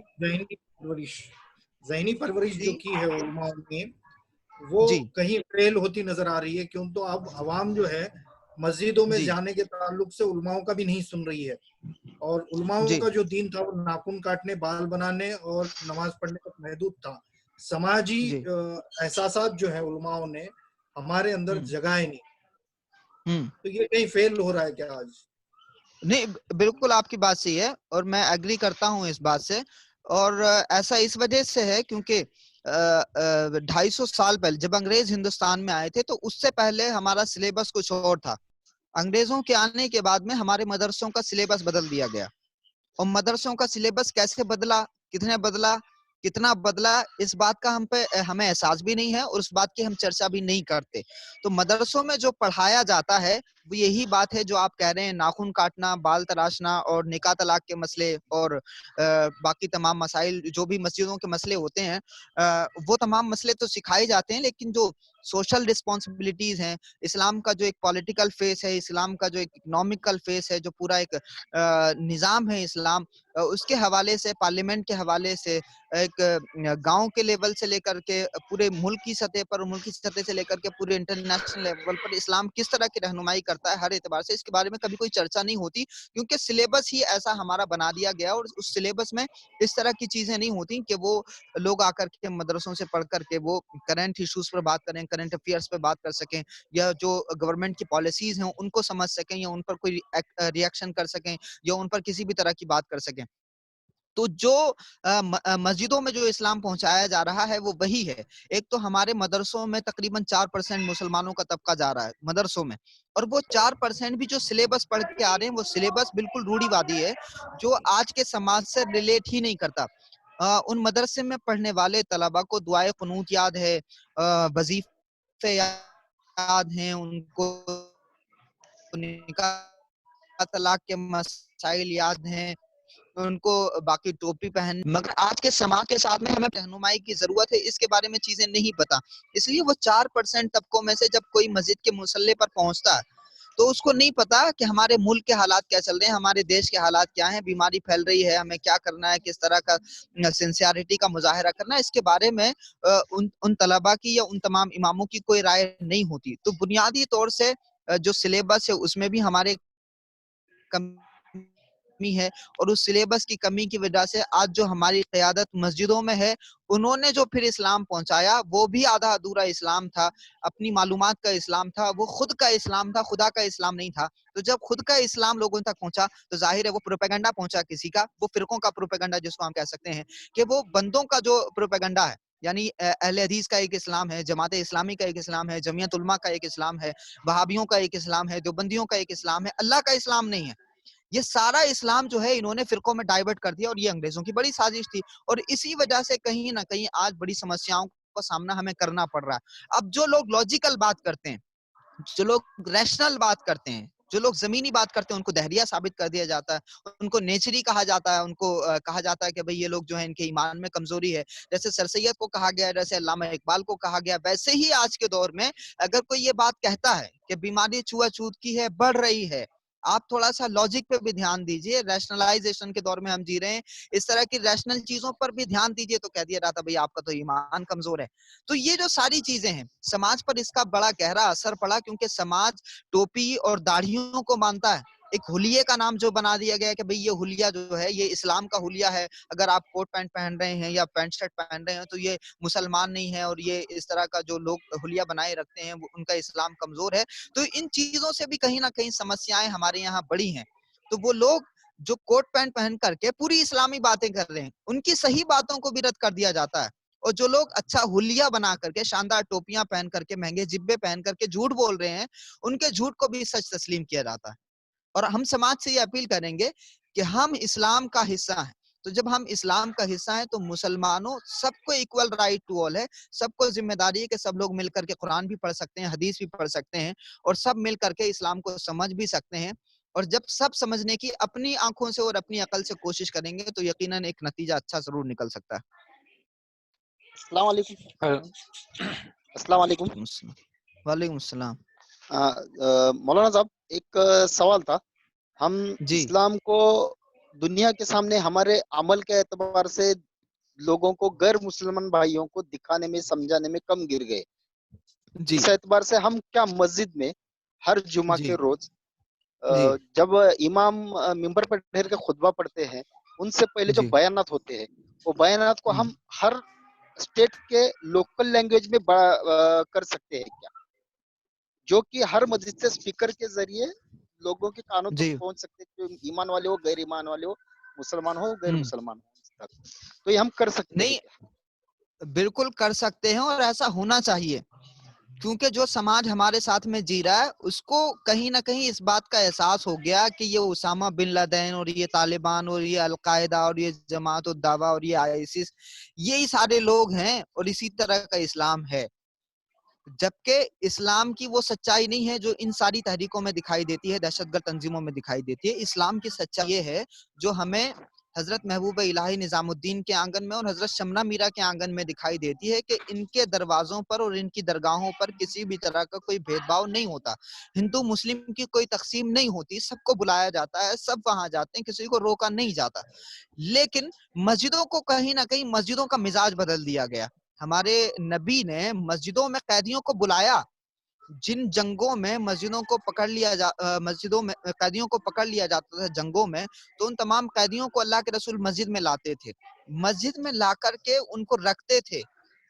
S3: ذہنی پرورش جو
S1: جی
S3: کی ہے علماء نے، وہ
S1: جی
S3: کہیں فیل ہوتی نظر آ رہی ہے، کیوں تو اب عوام جو ہے مسجدوں میں
S1: جی
S3: جانے کے تعلق سے علماؤں کا بھی نہیں سن رہی ہے، اور علماؤں
S1: جی
S3: کا جو دین تھا وہ ناخن کاٹنے، بال بنانے اور نماز پڑھنے تک محدود تھا۔ سماجی
S1: جی
S3: احساسات جو ہے علماؤں نے ہمارے اندر
S1: ہوں
S3: جگائے نہیں،
S1: ہوں
S3: تو یہ کہیں فیل ہو رہا ہے کیا آج؟
S1: نہیں، بالکل آپ کی بات صحیح ہے، اور میں ایگری کرتا ہوں اس بات سے، اور ایسا اس وجہ سے ہے کیونکہ 250 سال پہلے جب انگریز ہندوستان میں آئے تھے تو اس سے پہلے ہمارا سلیبس کچھ اور تھا۔ انگریزوں کے آنے کے بعد میں ہمارے مدرسوں کا سلیبس بدل دیا گیا، اور مدرسوں کا سلیبس کیسے بدلا، کتنا بدلا، اس بات کا ہمیں احساس بھی نہیں ہے، اور اس بات کی ہم چرچا بھی نہیں کرتے۔ تو مدرسوں میں جو پڑھایا جاتا ہے وہ یہی بات ہے جو آپ کہہ رہے ہیں، ناخن کاٹنا، بال تراشنا، اور نکاح طلاق کے مسئلے، اور باقی تمام مسائل جو بھی مسجدوں کے مسئلے ہوتے ہیں، وہ تمام مسئلے تو سکھائے جاتے ہیں، لیکن جو سوشل رسپانسبلٹیز ہیں، اسلام کا جو ایک پولیٹیکل فیس ہے، اسلام کا جو ایک اکنامیکل فیس ہے، جو پورا ایک نظام ہے اسلام، اس کے حوالے سے، پارلیمنٹ کے حوالے سے، ایک گاؤں کے لیول سے لے کر کے پورے ملک کی سطح سے لے کر کے پورے انٹرنیشنل لیول پر اسلام کس طرح کی رہنمائی کرتا ہے ہر اعتبار سے، اس کے بارے میں کبھی کوئی چرچا نہیں ہوتی، کیونکہ سلیبس ہی ایسا ہمارا بنا دیا گیا، اور اس سلیبس میں اس طرح کی چیزیں نہیں ہوتی کہ وہ لوگ آ کر کے مدرسوں سے پڑھ کر کے وہ کرنٹ ایشوز پر بات کریں، کرنٹ افیئرس پہ بات کر سکیں، یا جو گورنمنٹ کی پالیسیز ہیں ان کو سمجھ سکیں، یا ان پر کوئی ریئیکشن کر سکیں، یا ان پر کسی بھی طرح کی بات کر سکیں۔ تو جو مسجدوں میں جو اسلام پہنچایا جا رہا ہے وہ وہی ہے۔ ایک تو ہمارے مدرسوں میں تقریباً 4% مسلمانوں کا طبقہ جا رہا ہے مدرسوں میں، اور وہ 4% بھی جو سلیبس پڑھ کے آ رہے ہیں وہ سلیبس بالکل روڑی وادی ہے، جو آج کے سماج سے ریلیٹ ہی نہیں کرتا۔ ان مدرسے میں پڑھنے والے طلبہ کو دعائے قنوت یاد ہے، وظیفے یاد ہیں، ان کو نکاح طلاق کے مسائل یاد ہیں، ان کو باقی ٹوپی پہن، مگر آج کے سماج کے ساتھ میں ہمیں رہنمائی کی ضرورت ہے، اس کے بارے میں چیزیں نہیں پتا، اس لیے وہ 4% طبقوں میں سے جب کوئی مسجد کے مصلی پر پہنچتا ہے تو اس کو نہیں پتا کہ ہمارے ملک کے حالات کیا چل رہے ہیں، ہمارے دیش کے حالات کیا ہیں، بیماری پھیل رہی ہے، ہمیں کیا کرنا ہے، کس طرح کا سنسیئرٹی کا مظاہرہ کرنا ہے، اس کے بارے میں ان طلباء کی یا ان تمام اماموں کی کوئی رائے نہیں ہوتی۔ تو بنیادی طور سے جو سلیبس ہے اس میں بھی ہمارے کمی ہے، اور اس سلیبس کی کمی کی وجہ سے آج جو ہماری قیادت مسجدوں میں ہے، انہوں نے جو پھر اسلام پہنچایا وہ بھی آدھا ادھورا اسلام تھا، اپنی معلومات کا اسلام تھا، وہ خود کا اسلام تھا، خدا کا اسلام نہیں تھا۔ تو جب خود کا اسلام لوگوں تک پہنچا تو ظاہر ہے وہ پروپیگنڈا پہنچا کسی کا، وہ فرقوں کا پروپیگنڈا جس کو ہم کہہ سکتے ہیں، کہ وہ بندوں کا جو پروپیگنڈا ہے، یعنی اہل حدیث کا ایک اسلام ہے، جماعت اسلامی کا ایک اسلام ہے، جمعیت علماء کا ایک اسلام ہے، وہابیوں کا ایک اسلام ہے، دیوبندیوں کا ایک اسلام ہے، اللہ کا اسلام نہیں ہے۔ یہ سارا اسلام جو ہے انہوں نے فرقوں میں ڈائیورٹ کر دیا، اور یہ انگریزوں کی بڑی سازش تھی، اور اسی وجہ سے کہیں نہ کہیں آج بڑی سمسیاؤں کا سامنا ہمیں کرنا پڑ رہا ہے۔ اب جو لوگ لاجیکل بات کرتے ہیں، جو لوگ ریشنل بات کرتے ہیں، جو لوگ زمینی بات کرتے ہیں، ان کو دہریہ ثابت کر دیا جاتا ہے، ان کو نیچری کہا جاتا ہے، ان کو کہا جاتا ہے کہ بھئی یہ لوگ جو ہیں ان کے ایمان میں کمزوری ہے، جیسے سر سید کو کہا گیا ہے، جیسے علامہ اقبال کو کہا گیا، ویسے ہی آج کے دور میں اگر کوئی یہ بات کہتا ہے کہ بیماری چھوا چھوت کی ہے، بڑھ رہی ہے، آپ تھوڑا سا لاجک پہ بھی دھیان دیجئے، ریشنلائزیشن کے دور میں ہم جی رہے ہیں، اس طرح کی ریشنل چیزوں پر بھی دھیان دیجئے، تو کہہ دیا رہا تھا بھئی آپ کا تو ایمان کمزور ہے۔ تو یہ جو ساری چیزیں ہیں، سماج پر اس کا بڑا گہرا اثر پڑا، کیونکہ سماج ٹوپی اور داڑھیوں کو مانتا ہے، ایک حلیے کا نام جو بنا دیا گیا کہ بھئی یہ حلیہ جو ہے یہ اسلام کا حلیہ ہے، اگر آپ کوٹ پینٹ پہن رہے ہیں یا پینٹ شرٹ پہن رہے ہیں تو یہ مسلمان نہیں ہے، اور یہ اس طرح کا جو لوگ حلیہ بنائے رکھتے ہیں ان کا اسلام کمزور ہے. تو ان چیزوں سے بھی کہیں نہ کہیں سمسیائیں ہمارے یہاں بڑی ہیں. تو وہ لوگ جو کوٹ پینٹ پہن کر کے پوری اسلامی باتیں کر رہے ہیں ان کی صحیح باتوں کو بھی رد کر دیا جاتا ہے، اور جو لوگ اچھا حلیہ بنا کر کے شاندار ٹوپیاں پہن کر کے مہنگے جبے پہن کر کے جھوٹ بول رہے ہیں ان کے جھوٹ کو بھی سچ تسلیم کیا جاتا ہے. اور ہم سماج سے یہ اپیل کریں گے کہ ہم اسلام کا حصہ ہیں. تو جب ہم اسلام کا حصہ ہیں تو مسلمانوں سب کو ایکول رائٹ ٹو آل ہے، سب کو ذمہ داری ہے کہ سب لوگ مل کر کے قرآن بھی پڑھ سکتے ہیں، حدیث بھی پڑھ سکتے ہیں، اور سب مل کر کے اسلام کو سمجھ بھی سکتے ہیں. اور جب سب سمجھنے کی اپنی آنکھوں سے اور اپنی عقل سے کوشش کریں گے تو یقیناً ایک نتیجہ اچھا ضرور نکل سکتا ہے.
S4: السلام علیکم. السلام علیکم.
S1: وعلیکم السلام.
S4: مولانا صاحب ایک سوال تھا. ہم
S1: جی
S4: اسلام کو دنیا کے سامنے ہمارے عمل کے اعتبار سے لوگوں کو غیر مسلمان بھائیوں کو دکھانے میں سمجھانے میں کم گر گئے.
S1: جی
S4: اس اعتبار سے ہم کیا مسجد میں ہر جمعہ
S1: جی
S4: کے روز
S1: جی
S4: جب امام ممبر پر ٹھہر کے خطبہ پڑھتے ہیں ان سے پہلے جو
S1: جی
S4: بیانات ہوتے ہیں وہ بیانات کو ہم ہر اسٹیٹ کے لوکل لینگویج میں کر سکتے ہیں کیا، جو کہ ہر مسجد سے اسپیکر کے ذریعے لوگوں کے کانوں تک
S1: جی
S4: پہنچ سکتے ہیں، جو ایمان والے ہو غیر ایمان والے ہو، مسلمان ہو غیر مسلمان ہو. تو یہ ہم کر سکتے ہیں
S1: نہیں،
S4: کیا؟
S1: بالکل کر سکتے ہیں اور ایسا ہونا چاہیے، کیونکہ جو سماج ہمارے ساتھ میں جی رہا ہے اس کو کہیں نہ کہیں اس بات کا احساس ہو گیا کہ یہ اسامہ بن لادن اور یہ طالبان اور یہ القاعدہ اور یہ جماعت الدعوہ اور یہ آئیسس یہی سارے لوگ ہیں اور اسی طرح کا اسلام ہے. جبکہ اسلام کی وہ سچائی نہیں ہے جو ان ساری تحریکوں میں دکھائی دیتی ہے، دہشت گرد تنظیموں میں دکھائی دیتی ہے. اسلام کی سچائی یہ ہے جو ہمیں حضرت محبوب الہی نظام الدین کے آنگن میں اور حضرت شمنا میرا کے آنگن میں دکھائی دیتی ہے کہ ان کے دروازوں پر اور ان کی درگاہوں پر کسی بھی طرح کا کوئی بھید بھاؤ نہیں ہوتا، ہندو مسلم کی کوئی تقسیم نہیں ہوتی، سب کو بلایا جاتا ہے، سب وہاں جاتے ہیں، کسی کو روکا نہیں جاتا. لیکن مسجدوں کو کہیں نہ کہیں مسجدوں کا مزاج بدل دیا گیا. ہمارے نبی نے مسجدوں میں قیدیوں کو بلایا، جن جنگوں میں مسجدوں کو پکڑ لیا مسجدوں میں قیدیوں کو پکڑ لیا جاتا تھا جنگوں میں، تو ان تمام قیدیوں کو اللہ کے رسول مسجد میں لاتے تھے، مسجد میں لا کر کے ان کو رکھتے تھے،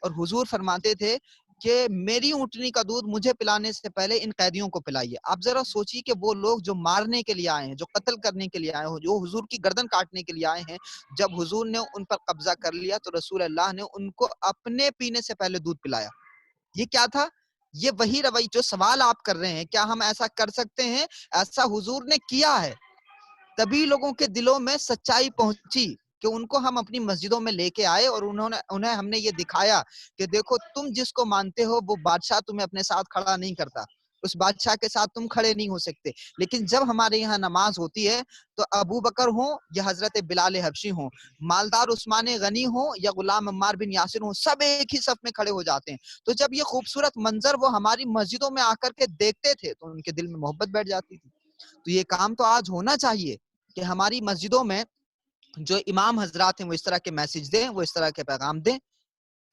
S1: اور حضور فرماتے تھے کہ میری اونٹنی کا دودھ مجھے پلانے سے پہلے ان قیدیوں کو پلائیے. آپ ذرا سوچیے کہ وہ لوگ جو مارنے کے لیے آئے ہیں، جو قتل کرنے کے لیے آئے ہیں، جو حضور کی گردن کاٹنے کے لیے آئے ہیں، جب حضور نے ان پر قبضہ کر لیا تو رسول اللہ نے ان کو اپنے پینے سے پہلے دودھ پلایا. یہ کیا تھا؟ یہ وہی رویہ جو سوال آپ کر رہے ہیں، کیا ہم ایسا کر سکتے ہیں؟ ایسا حضور نے کیا ہے، تبھی لوگوں کے دلوں میں سچائی پہنچی کہ ان کو ہم اپنی مسجدوں میں لے کے آئے، اور انہیں ہم نے یہ دکھایا کہ دیکھو تم جس کو مانتے ہو وہ بادشاہ تمہیں اپنے ساتھ کھڑا نہیں کرتا، اس بادشاہ کے ساتھ تم کھڑے نہیں ہو سکتے. لیکن جب ہمارے یہاں نماز ہوتی ہے تو ابو بکر ہوں یا حضرت بلال حبشی ہوں، مالدار عثمان غنی ہوں یا غلام عمار بن یاسر ہوں، سب ایک ہی صف میں کھڑے ہو جاتے ہیں. تو جب یہ خوبصورت منظر وہ ہماری مسجدوں میں آ کر کے دیکھتے تھے تو ان کے دل میں محبت بیٹھ جاتی تھی. تو یہ کام تو آج ہونا چاہیے کہ ہماری مسجدوں میں جو امام حضرات ہیں وہ اس طرح کے میسج دیں، وہ اس طرح کے پیغام دیں،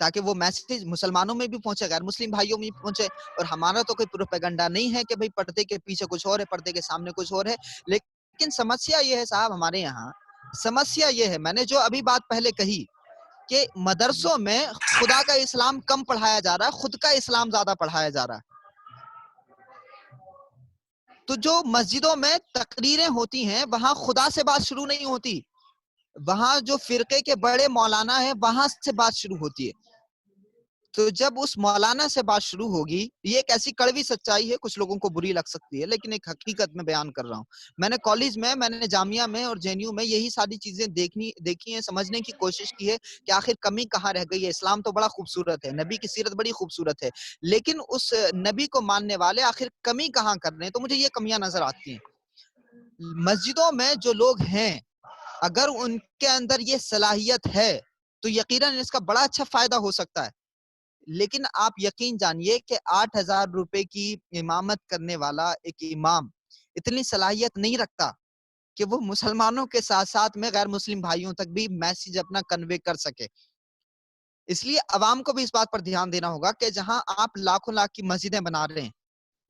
S1: تاکہ وہ میسج مسلمانوں میں بھی پہنچے، غیر مسلم بھائیوں میں بھی پہنچے. اور ہمارا تو کوئی پروپیگنڈا نہیں ہے کہ بھئی پردے کے پیچھے کچھ اور ہے، پردے کے سامنے کچھ اور ہے. لیکن سمسیا یہ ہے صاحب، ہمارے یہاں سمسیا یہ ہے، میں نے جو ابھی بات پہلے کہی کہ مدرسوں میں خدا کا اسلام کم پڑھایا جا رہا ہے، خود کا اسلام زیادہ پڑھایا جا رہا ہے. تو جو مسجدوں میں تقریریں ہوتی ہیں وہاں خدا سے بات شروع نہیں ہوتی، وہاں جو فرقے کے بڑے مولانا ہیں وہاں سے بات شروع ہوتی ہے. تو جب اس مولانا سے بات شروع ہوگی، یہ ایک ایسی کڑوی سچائی ہے، کچھ لوگوں کو بری لگ سکتی ہے لیکن ایک حقیقت میں بیان کر رہا ہوں. میں نے کالج میں، میں نے جامعہ میں اور جے این یو میں یہی ساری چیزیں دیکھی ہیں، سمجھنے کی کوشش کی ہے کہ آخر کمی کہاں رہ گئی ہے. اسلام تو بڑا خوبصورت ہے، نبی کی سیرت بڑی خوبصورت ہے، لیکن اس نبی کو ماننے والے آخر کمی کہاں کر رہے ہیں. تو مجھے یہ کمیاں نظر آتی ہیں. مسجدوں میں جو لوگ ہیں اگر ان کے اندر یہ صلاحیت ہے تو یقیناً اس کا بڑا اچھا فائدہ ہو سکتا ہے. لیکن آپ یقین جانیے کہ 8,000 روپے کی امامت کرنے والا ایک امام اتنی صلاحیت نہیں رکھتا کہ وہ مسلمانوں کے ساتھ ساتھ میں غیر مسلم بھائیوں تک بھی میسج اپنا کنوے کر سکے. اس لیے عوام کو بھی اس بات پر دھیان دینا ہوگا کہ جہاں آپ لاکھوں لاکھ کی مسجدیں بنا رہے ہیں،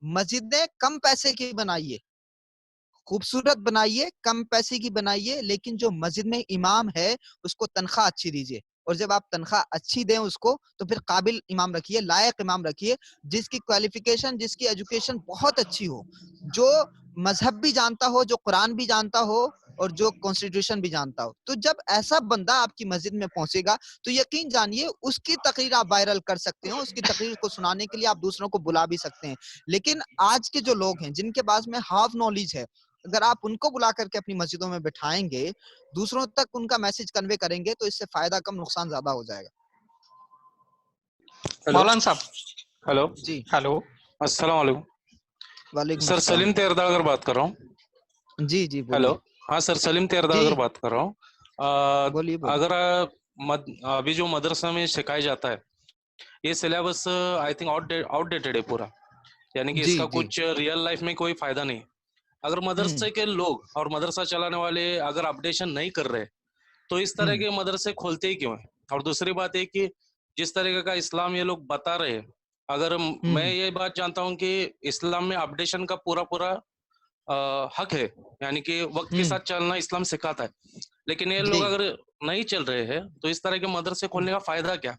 S1: مسجدیں کم پیسے کی بنائیے، خوبصورت بنائیے، کم پیسے کی بنائیے، لیکن جو مسجد میں امام ہے اس کو تنخواہ اچھی دیجیے، اور جب آپ تنخواہ اچھی دیں اس کو تو پھر قابل امام رکھیے، لائق امام رکھیے، جس کی کوالیفیکیشن، جس کی ایجوکیشن بہت اچھی ہو، جو مذہب بھی جانتا ہو، جو قرآن بھی جانتا ہو، اور جو کانسٹیٹیوشن بھی جانتا ہو۔ تو جب ایسا بندہ آپ کی مسجد میں پہنچے گا تو یقین جانیے اس کی تقریر آپ وائرل کر سکتے ہیں، اس کی تقریر کو سنانے کے لیے آپ دوسروں کو بلا بھی سکتے ہیں۔ لیکن آج کے جو لوگ ہیں جن کے پاس میں ہاف نالج ہے، اگر آپ ان کو بلا کر کے اپنی مسجدوں میں بٹھائیں گے، دوسروں تک ان کا میسج کنوے کریں گے، تو اس سے فائدہ کم نقصان زیادہ ہو جائے گا۔
S5: مولانا صاحب ہلو
S1: جی،
S5: ہلو السلام علیکم
S1: وعلیکم
S5: سر،
S1: السلام۔
S5: سلیم تیرداگر بات کر رہا ہوں۔
S1: جی جی
S5: ہیلو،
S1: بولیے۔
S5: ہاں سر، سلیم
S1: جی
S5: تیرداگر بات کر رہا ہوں۔
S1: بولیے بولیے۔
S5: اگر ابھی جو مدرسہ میں سکھایا جاتا ہے یہ syllabus I think out dated ہے پورا، یعنی کہ اس
S1: جی
S5: کا
S1: جی۔
S5: کچھ ریئل لائف میں کوئی فائدہ نہیں۔ اگر مدرسے کے لوگ اور مدرسہ چلانے والے اگر اپڈیشن نہیں کر رہے تو اس طرح کے مدرسے کھولتے ہی کیوں ہیں؟ اور دوسری بات ہے کہ جس طریقے کا اسلام یہ لوگ بتا رہے ہیں، اگر میں یہ بات جانتا ہوں کہ اسلام میں اپڈیشن کا پورا حق ہے، یعنی کہ وقت کے ساتھ چلنا اسلام سکھاتا ہے، لیکن یہ لوگ
S1: جی
S5: اگر نہیں چل رہے ہیں تو اس طرح کے مدرسے کھولنے کا فائدہ کیا؟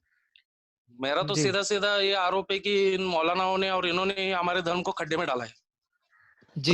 S5: میرا تو
S1: جی
S5: سیدھا یہ آروپ ہے کہ ان مولاناؤں نے اور انہوں نے ہمارے دھرم کو کھڈے میں ڈالا ہے۔
S1: جی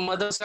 S5: مدرسے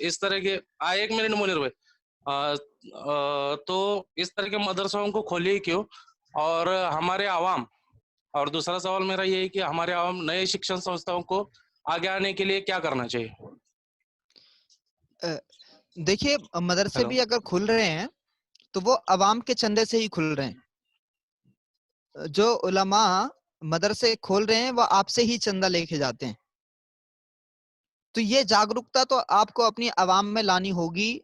S5: اس طرح کے ایک منٹ منیر بھائی، تو اس طرح کے مدرسوں کو کھولیے کیوں؟ اور ہمارے عوام، اور دوسرا سوال میرا یہ ہے کہ ہمارے عوام نئے شکشن سنستھاؤں کو آگے آنے کے لیے کیا کرنا چاہیے؟
S1: دیکھیے، مدرسے
S5: ہیلو،
S1: بھی اگر کھل رہے ہیں تو وہ عوام کے چندے سے ہی کھل رہے ہیں۔ جو علماء مدرسے کھول رہے ہیں وہ آپ سے ہی چندہ لے کے جاتے ہیں۔ تو یہ جاگرکتا تو آپ کو اپنی عوام میں لانی ہوگی،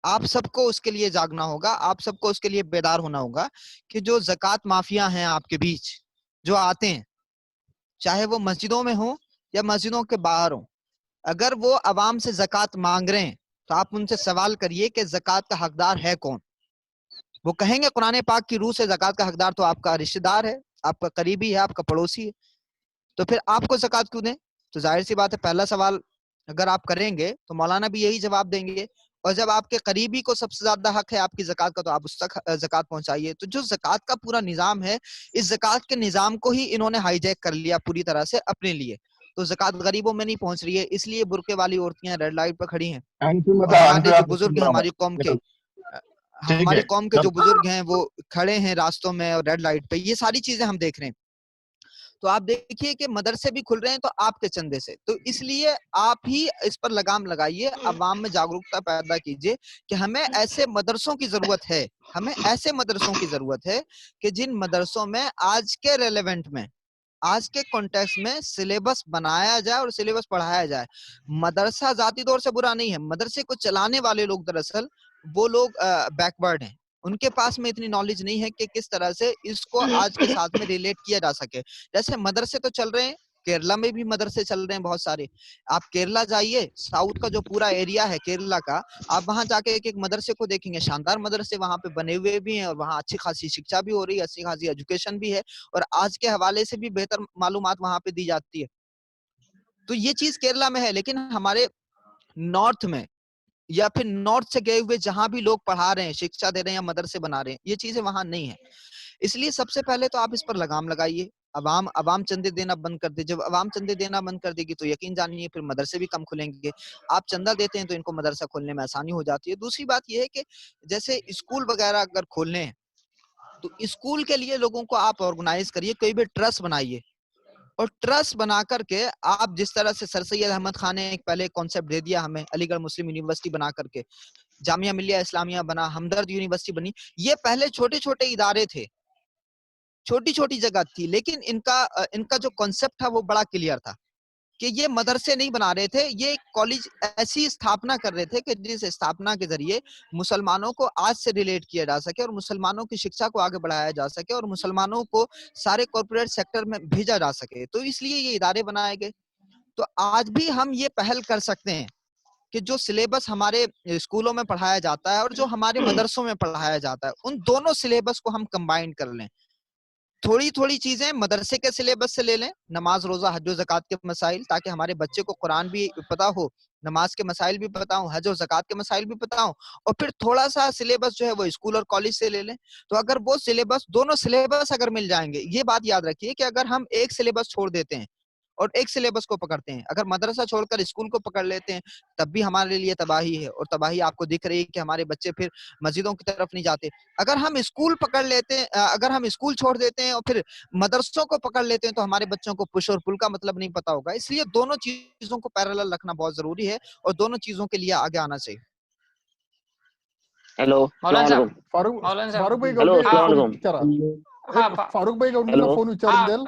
S1: آپ سب کو اس کے لیے جاگنا ہوگا، آپ سب کو اس کے لیے بیدار ہونا ہوگا کہ جو زکوٰۃ مافیا ہیں آپ کے بیچ جو آتے ہیں، چاہے وہ مسجدوں میں ہوں یا مسجدوں کے باہر ہوں، اگر وہ عوام سے زکوٰۃ مانگ رہے ہیں تو آپ ان سے سوال کریے کہ زکوٰۃ کا حقدار ہے کون؟ وہ کہیں گے قرآن پاک کی روح سے زکوٰۃ کا حقدار تو آپ کا رشتہ دار ہے، آپ کا قریبی ہے، آپ کا پڑوسی ہے، تو پھر آپ کو زکوٰۃ کیوں دیں؟ تو ظاہر سی بات ہے پہلا سوال اگر آپ کریں گے تو مولانا بھی یہی جواب دیں گے، اور جب آپ کے قریبی کو سب سے زیادہ حق ہے آپ کی زکوٰۃ کا تو آپ اس تک زکوٰۃ پہنچائیے۔ تو جو زکوٰۃ کا پورا نظام ہے، اس زکوٰۃ کے نظام کو ہی انہوں نے ہائی جیک کر لیا پوری طرح سے اپنے لیے۔ تو زکوٰۃ غریبوں میں نہیں پہنچ رہی ہے، اس لیے برقعے والی عورتیں ریڈ لائٹ پہ کھڑی ہیں، اور ہمارے جو بزرگ ہیں ہماری قوم کے، ہماری قوم کے جو بزرگ ہیں وہ کھڑے ہیں راستوں میں اور ریڈ لائٹ پہ، یہ ساری چیزیں ہم دیکھ رہے ہیں۔ تو آپ دیکھیے کہ مدرسے بھی کھل رہے ہیں تو آپ کے چندے سے، تو اس لیے آپ ہی اس پر لگام لگائیے، عوام میں جاگرکتا پیدا کیجیے کہ ہمیں ایسے مدرسوں کی ضرورت ہے، ہمیں ایسے مدرسوں کی ضرورت ہے کہ جن مدرسوں میں آج کے ریلیونٹ میں، آج کے کانٹیکس میں سلیبس بنایا جائے اور سلیبس پڑھایا جائے۔ مدرسہ ذاتی طور سے برا نہیں ہے، مدرسے کو چلانے والے لوگ دراصل وہ لوگ بیکورڈ ہیں، ان کے پاس میں اتنی نالج نہیں ہے کہ کس طرح سے اس کو آج کے ساتھ میں ریلیٹ کیا جا سکے۔ جیسے مدرسے تو چل رہے ہیں، کیرلا میں بھی مدرسے چل رہے ہیں بہت سارے، آپ کیرلا جائیے، ساؤتھ کا جو پورا ایریا ہے کیرلا کا، آپ وہاں جا کے ایک مدرسے کو دیکھیں گے، شاندار مدرسے وہاں پہ بنے ہوئے بھی ہیں، اور وہاں اچھی خاصی شکشا بھی ہو رہی ہے، اچھی خاصی ایجوکیشن بھی ہے، اور آج کے حوالے سے بھی بہتر معلومات وہاں پہ دی جاتی ہے۔ تو یہ چیز کیرلا میں ہے، لیکن ہمارے نارتھ میں یا پھر نارتھ سے گئے ہوئے جہاں بھی لوگ پڑھا رہے ہیں، شکشا دے رہے ہیں یا مدرسے بنا رہے ہیں، یہ چیزیں وہاں نہیں ہیں۔ اس لیے سب سے پہلے تو آپ اس پر لگام لگائیے، عوام چندے دینا بند کر دے۔ جب عوام چندے دینا بند کر دے گی تو یقین جانیے پھر مدرسے بھی کم کھلیں گے۔ آپ چندہ دیتے ہیں تو ان کو مدرسہ کھولنے میں آسانی ہو جاتی ہے۔ دوسری بات یہ ہے کہ جیسے اسکول وغیرہ اگر کھولنے ہیں تو اسکول کے لیے لوگوں کو آپ آرگنائز کریے، کوئی بھی ٹرسٹ بنائیے، اور ٹرسٹ بنا کر کے آپ جس طرح سے سر سید احمد خان نے ایک پہلے کانسیپٹ دے دیا ہمیں، علی گڑھ مسلم یونیورسٹی بنا کر کے، جامعہ ملیہ اسلامیہ بنا، ہمدرد یونیورسٹی بنی، یہ پہلے چھوٹے چھوٹے ادارے تھے، چھوٹی چھوٹی جگہ تھی، لیکن ان کا جو کانسیپٹ تھا وہ بڑا کلیئر تھا کہ یہ مدرسے نہیں بنا رہے تھے، یہ کالج ایسی استھاپنا کر رہے تھے کہ جس استھاپنا کے ذریعے مسلمانوں کو آج سے ریلیٹ کیا جا سکے اور مسلمانوں کی شکشا کو آگے بڑھایا جا سکے اور مسلمانوں کو سارے کارپوریٹ سیکٹر میں بھیجا جا سکے، تو اس لیے یہ ادارے بنائے گئے۔ تو آج بھی ہم یہ پہل کر سکتے ہیں کہ جو سلیبس ہمارے اسکولوں میں پڑھایا جاتا ہے اور جو ہمارے مدرسوں میں پڑھایا جاتا ہے، ان دونوں سلیبس کو ہم کمبائن کر لیں، تھوڑی تھوڑی چیزیں مدرسے کے سلیبس سے لے لیں, نماز روزہ حج و زکوٰۃ کے مسائل, تاکہ ہمارے بچے کو قرآن بھی پتا ہو, نماز کے مسائل بھی پتا ہوں, حج و زکوٰۃ کے مسائل بھی پتا ہوں, اور پھر تھوڑا سا سلیبس جو ہے وہ اسکول اور کالج سے لے لیں. تو اگر وہ سلیبس, دونوں سلیبس اگر مل جائیں گے, یہ بات یاد رکھیے کہ اگر ہم ایک سلیبس چھوڑ دیتے ہیں اور ایک سلیبس کو پکڑتے ہیں, اگر مدرسہ چھوڑ کر اسکول کو پکڑ لیتے ہیں, تب بھی ہمارے لیے تباہی ہے, اور تباہی آپ کو دکھ رہی ہے کہ ہمارے بچے پھر مسجدوں کی طرف نہیں جاتے. اگر ہم اسکول پکڑ لیتے ہیں, اگر ہم اسکول چھوڑ دیتے ہیں اور پھر مدرسوں کو پکڑ لیتے ہیں, تو ہمارے بچوں کو پش اور پل کا مطلب نہیں پتا ہوگا. اس لیے دونوں چیزوں کو پیرالل رکھنا بہت ضروری ہے, اور دونوں چیزوں کے لیے آگے آنا چاہیے.
S6: ہیلو السلام علیکم.
S2: ఫారూక్ భాయ్
S6: హలో
S2: గౌడి
S6: అస్సలాము
S2: ఫోన్
S6: అలైకుం.
S2: ఇచ్చారా ఫారూక్ భాయ్ గౌడి
S6: హలో
S2: ఫోన్ విచారిందేల్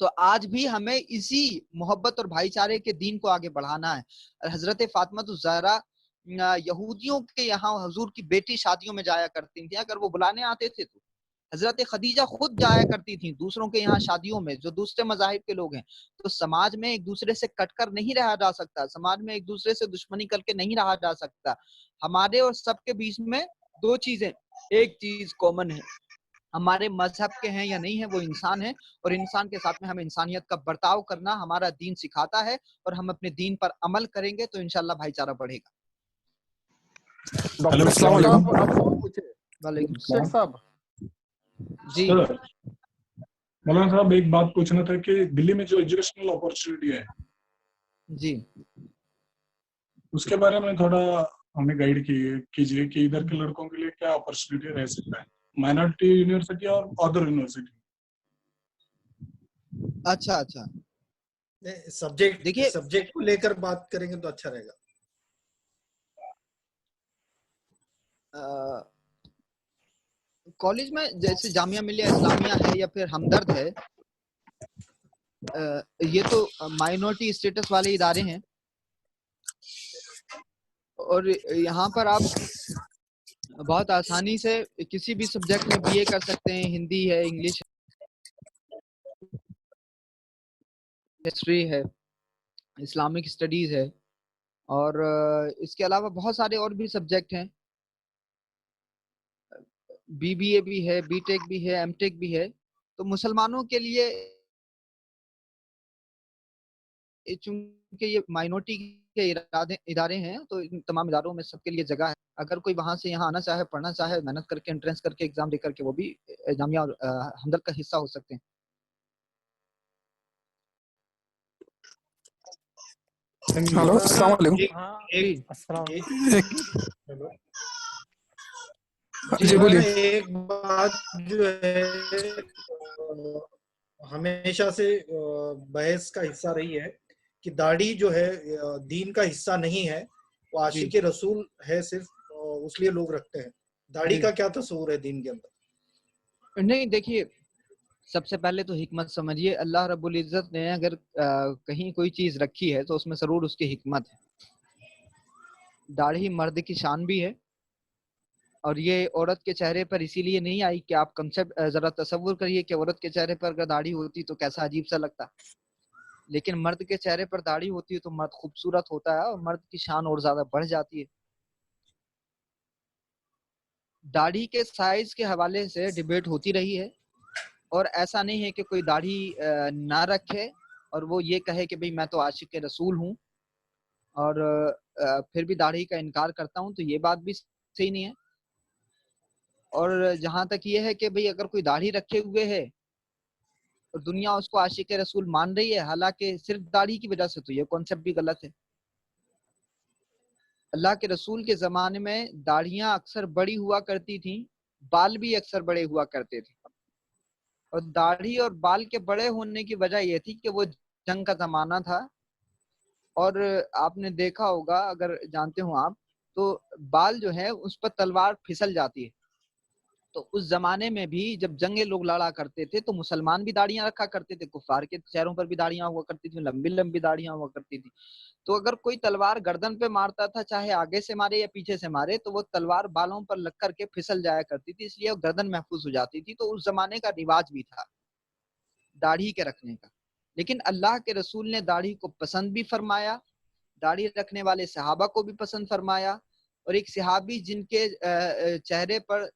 S1: تو آج بھی ہمیں اسی محبت اور بھائی چارے کے دین کو آگے بڑھانا ہے۔ حضرت فاطمہ الزہرا یہودیوں کے یہاں حضور کی بیٹی شادیوں میں جایا کرتی تھیں، اگر وہ بلانے آتے تھے تو حضرت خدیجہ خود جایا کرتی تھیں دوسروں کے یہاں شادیوں میں جو دوسرے مذاہب کے لوگ ہیں۔ تو سماج میں ایک دوسرے سے کٹ کر نہیں رہا جا سکتا، سماج میں ایک دوسرے سے دشمنی کر کے نہیں رہا جا سکتا۔ ہمارے اور سب کے بیچ میں دو چیزیں، ایک چیز کامن ہے، ہمارے مذہب کے ہیں یا نہیں ہے، وہ انسان ہے، اور انسان کے ساتھ میں ہمیں انسانیت کا برتاؤ کرنا ہمارا دین سکھاتا ہے، اور ہم اپنے دین پر عمل کریں گے تو انشاءاللہ بھائی چارہ بڑھے گا۔
S2: ڈاکٹر شیخ صاحب آپ سوال پوچھے۔
S1: وعلیکم
S2: شیخ
S1: السلام
S2: صاحب
S1: جی
S7: سر، مولانا صاحب ایک بات پوچھنا تھا کہ دلی میں جو ایجوکیشنل اپورچونیٹی ہے
S1: جی
S7: اس کے بارے میں تھوڑا ہمیں گائیڈ کیجیے کہ ادھر کے لڑکوں کے لیے کیا اپورچونیٹی رہ سکتا ہے، مائنارٹی یونیورسٹی اور ادر یونیورسٹی۔
S1: اچھا دیکھیے
S3: سبجیکٹ کو لے کر بات کریں گے تو اچھا رہے گا۔
S1: کالج میں جیسے جامعہ ملیہ اسلامیہ ہے یا پھر ہمدرد ہے، یہ تو مائنورٹی اسٹیٹس والے ادارے ہیں، اور یہاں پر آپ بہت آسانی سے کسی بھی سبجیکٹ میں BA کر سکتے ہیں، ہندی ہے، انگلش ہے، ہسٹری ہے، اسلامک اسٹڈیز ہے، اور اس کے علاوہ بہت سارے اور بھی سبجیکٹ ہیں، BBA بھی ہے، BTech بھی ہے، MTech بھی ہے۔ تو مسلمانوں کے لیے چونکہ یہ مائنورٹی کے ادارے ہیں تو ان تمام اداروں میں سب کے لیے جگہ ہے، اگر کوئی وہاں سے یہاں آنا چاہے، پڑھنا چاہے، محنت کر کے انٹرنس کر کے ایگزام دے کر کے وہ بھی جامعہ ہمدرد کا حصہ ہو سکتے ہیں۔
S8: ہلو السلام علیکم۔ جی بولیے۔
S3: ایک بات جو ہے ہمیشہ سے بحث کا حصہ رہی ہے کہ داڑھی جو ہے دین کا حصہ نہیں ہے، وہ عاشق رسول ہے، صرف اس لیے لوگ رکھتے ہیں۔ داڑھی کا کیا تصور ہے دین کے اندر؟
S1: نہیں دیکھیے، سب سے پہلے تو حکمت سمجھیے، اللہ رب العزت نے اگر کہیں کوئی چیز رکھی ہے تو اس میں ضرور اس کی حکمت ہے۔ داڑھی مرد کی شان بھی ہے، اور یہ عورت کے چہرے پر اسی لیے نہیں آئی کہ آپ کنسیپٹ ذرا تصور کریے کہ عورت کے چہرے پر اگر داڑھی ہوتی تو کیسا عجیب سا لگتا، لیکن مرد کے چہرے پر داڑھی ہوتی ہے تو مرد خوبصورت ہوتا ہے اور مرد کی شان اور زیادہ بڑھ جاتی ہے۔ داڑھی کے سائز کے حوالے سے ڈیبیٹ ہوتی رہی ہے، اور ایسا نہیں ہے کہ کوئی داڑھی نہ رکھے اور وہ یہ کہے کہ بھئی میں تو عاشق رسول ہوں اور پھر بھی داڑھی کا انکار کرتا ہوں، تو یہ بات بھی صحیح نہیں ہے۔ اور جہاں تک یہ ہے کہ بھئی اگر کوئی داڑھی رکھے ہوئے ہے اور دنیا اس کو عاشق رسول مان رہی ہے، حالانکہ صرف داڑھی کی وجہ سے، تو یہ کانسیپٹ بھی غلط ہے۔ اللہ کے رسول کے زمانے میں داڑھیاں اکثر بڑی ہوا کرتی تھیں، بال بھی اکثر بڑے ہوا کرتے تھے، اور داڑھی اور بال کے بڑے ہونے کی وجہ یہ تھی کہ وہ جنگ کا زمانہ تھا، اور آپ نے دیکھا ہوگا، اگر جانتے ہوں آپ، تو بال جو ہے اس پر تلوار پھسل جاتی ہے۔ تو اس زمانے میں بھی جب جنگیں لوگ لڑا کرتے تھے تو مسلمان بھی داڑیاں رکھا کرتے تھے، کفار کے چہروں پر بھی داڑیاں ہوا کرتی تھیں، لمبی لمبی داڑیاں ہوا کرتی تھی۔ تو اگر کوئی تلوار گردن پہ مارتا تھا، چاہے آگے سے مارے یا پیچھے سے مارے، تو وہ تلوار بالوں پر لگ کر کے پھسل جایا کرتی تھی، اس لیے وہ گردن محفوظ ہو جاتی تھی۔ تو اس زمانے کا رواج بھی تھا داڑھی کے رکھنے کا، لیکن اللہ کے رسول نے داڑھی کو پسند بھی فرمایا، داڑھی رکھنے والے صحابہ کو بھی پسند فرمایا، اور ایک صحابی جن کے چہرے پر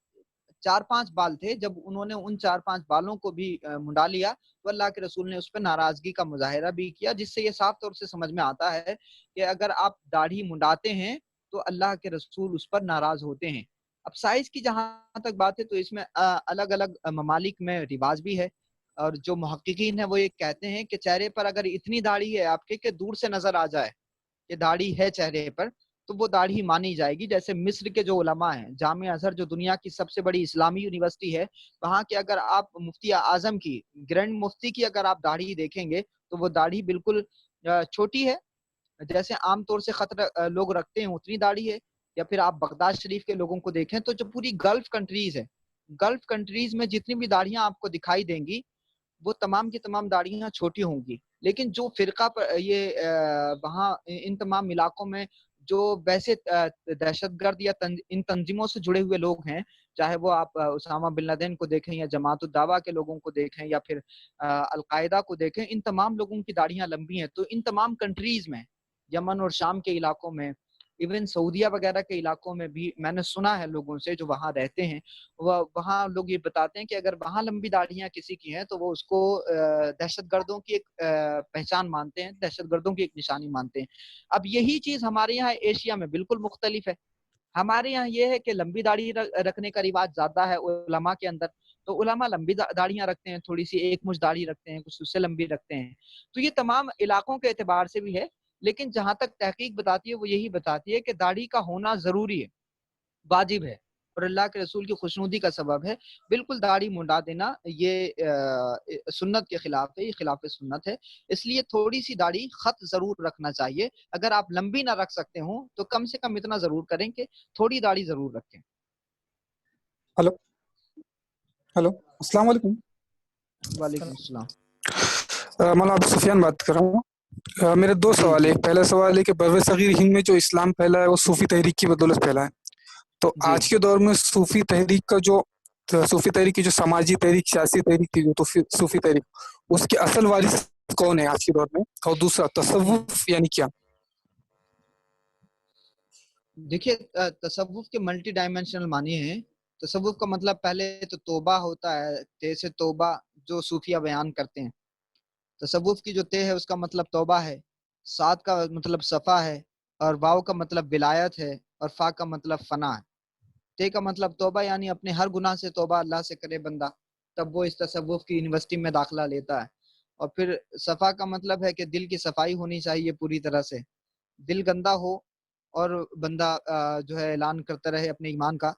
S1: 4-5 بال تھے، جب انہوں نے ان 4-5 بالوں کو بھی منڈا لیا تو اللہ کے رسول نے اس پہ ناراضگی کا مظاہرہ بھی کیا، جس سے یہ صاف طور سے سمجھ میں آتا ہے کہ اگر آپ داڑھی منڈاتے ہیں تو اللہ کے رسول اس پر ناراض ہوتے ہیں۔ اب سائز کی جہاں تک بات ہے تو اس میں الگ الگ ممالک میں رواج بھی ہے، اور جو محققین ہیں وہ یہ کہتے ہیں کہ چہرے پر اگر اتنی داڑھی ہے آپ کے کہ دور سے نظر آ جائے کہ داڑھی ہے چہرے پر، تو وہ داڑھی مانی جائے گی۔ جیسے مصر کے جو علماء ہیں، جامعہ ازہر جو دنیا کی سب سے بڑی اسلامی یونیورسٹی ہے، وہاں کے اگر آپ مفتی اعظم کی، گرینڈ مفتی کی اگر آپ داڑھی دیکھیں گے تو وہ داڑھی بالکل چھوٹی ہے، جیسے عام طور سے خطر لوگ رکھتے ہیں اتنی داڑھی ہے۔ یا پھر آپ بغداد شریف کے لوگوں کو دیکھیں تو جو پوری گلف کنٹریز ہے، گلف کنٹریز میں جتنی بھی داڑھیاں آپ کو دکھائی دیں گی وہ تمام کی تمام داڑیاں چھوٹی ہوں گی. لیکن جو فرقہ پر یہ وہاں ان تمام علاقوں میں جو ویسے دہشت گرد یا ان تنظیموں سے جڑے ہوئے لوگ ہیں، چاہے وہ آپ اسامہ بن لادن کو دیکھیں یا جماعت الدعوہ کے لوگوں کو دیکھیں یا پھر القاعدہ کو دیکھیں، ان تمام لوگوں کی داڑیاں لمبی ہیں. تو ان تمام کنٹریز میں، یمن اور شام کے علاقوں میں، ایون سعودیہ وغیرہ کے علاقوں میں بھی میں نے سنا ہے لوگوں سے جو وہاں رہتے ہیں، وہاں لوگ یہ بتاتے ہیں کہ اگر وہاں لمبی داڑیاں کسی کی ہیں تو وہ اس کو دہشت گردوں کی ایک پہچان مانتے ہیں، دہشت گردوں کی ایک نشانی مانتے ہیں. اب یہی چیز ہمارے یہاں ایشیا میں بالکل مختلف ہے. ہمارے یہاں یہ ہے کہ لمبی داڑھی رکھنے کا رواج زیادہ ہے علماء کے اندر. تو علماء لمبی داڑیاں رکھتے ہیں، تھوڑی سی ایک مچھ داڑھی رکھتے ہیں، کچھ اس سے لمبی رکھتے ہیں. تو یہ تمام علاقوں کے اعتبار سے بھی ہے. لیکن جہاں تک تحقیق بتاتی ہے وہ یہی بتاتی ہے کہ داڑھی کا ہونا ضروری ہے، واجب ہے، اور اللہ کے رسول کی خوشنودی کا سبب ہے. بالکل داڑھی منڈا دینا یہ سنت کے خلاف ہے، یہ خلاف سنت ہے. اس لیے تھوڑی سی داڑھی خط ضرور رکھنا چاہیے. اگر آپ لمبی نہ رکھ سکتے ہوں تو کم سے کم اتنا ضرور کریں کہ تھوڑی داڑھی ضرور رکھیں.
S8: ہلو ہلو السلام علیکم.
S1: وعلیکم السلام.
S8: مولانا ابو سفیان بات کر رہا ہوں. میرے دو
S1: جی
S8: سوال ہے.
S1: جی
S8: ایک پہلا سوال ہے کہ بر صغیر ہند میں جو اسلام پھیلا ہے وہ صوفی تحریک کی بدولت پھیلا ہے. تو
S1: جی
S8: آج کے دور میں صوفی تحریک کی جو سماجی تحریک، سیاسی تحریک کی جو صوفی تحریک، اس کے اصل وارث کون ہے آج کے دور میں؟ اور دوسرا تصوف یعنی کیا؟
S1: دیکھیے تصوف کے ملٹی ڈائمینشنل معنی ہیں. تصوف کا مطلب پہلے تو توبہ ہوتا ہے، تے سے توبہ جو صوفیہ بیان کرتے ہیں. تصوف کی جو تے ہے اس کا مطلب توبہ ہے، سات کا مطلب صفا ہے، اور واو کا مطلب ولایت ہے، اور فا کا مطلب فنا ہے. تے کا مطلب توبہ، یعنی اپنے ہر گناہ سے توبہ اللہ سے کرے بندہ، تب وہ اس تصوف کی یونیورسٹی میں داخلہ لیتا ہے. اور پھر صفا کا مطلب ہے کہ دل کی صفائی ہونی چاہیے پوری طرح سے. دل گندا ہو اور بندہ جو ہے اعلان کرتا رہے اپنے ایمان کا،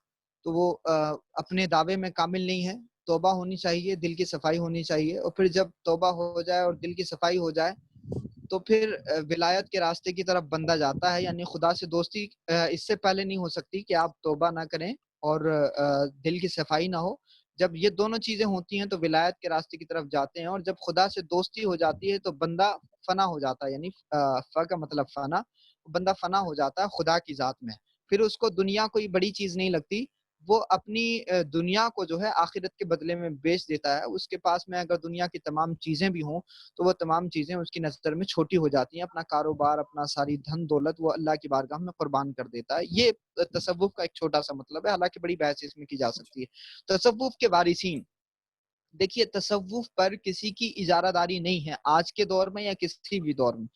S1: تو وہ اپنے دعوے میں کامل نہیں ہے. توبہ ہونی چاہیے، دل کی صفائی ہونی چاہیے. اور پھر جب توبہ ہو جائے اور دل کی صفائی ہو جائے تو پھر ولایت کے راستے کی طرف بندہ جاتا ہے. یعنی خدا سے دوستی اس سے پہلے نہیں ہو سکتی کہ آپ توبہ نہ کریں اور دل کی صفائی نہ ہو. جب یہ دونوں چیزیں ہوتی ہیں تو ولایت کے راستے کی طرف جاتے ہیں. اور جب خدا سے دوستی ہو جاتی ہے تو بندہ فنا ہو جاتا ہے. یعنی فا کا مطلب فنا، بندہ فنا ہو جاتا ہے خدا کی ذات میں. پھر اس کو دنیا کوئی بڑی چیز نہیں لگتی. وہ اپنی دنیا کو جو ہے آخرت کے بدلے میں بیچ دیتا ہے. اس کے پاس میں اگر دنیا کی تمام چیزیں بھی ہوں تو وہ تمام چیزیں اس کی نظر میں چھوٹی ہو جاتی ہیں. اپنا کاروبار، اپنا ساری دھن دولت وہ اللہ کی بارگاہ میں قربان کر دیتا ہے. یہ تصوف کا ایک چھوٹا سا مطلب ہے، حالانکہ بڑی بحث اس میں کی جا سکتی ہے. تصوف کے وارثین، دیکھیے تصوف پر کسی کی اجارہ داری نہیں ہے آج کے دور میں یا کسی بھی دور میں.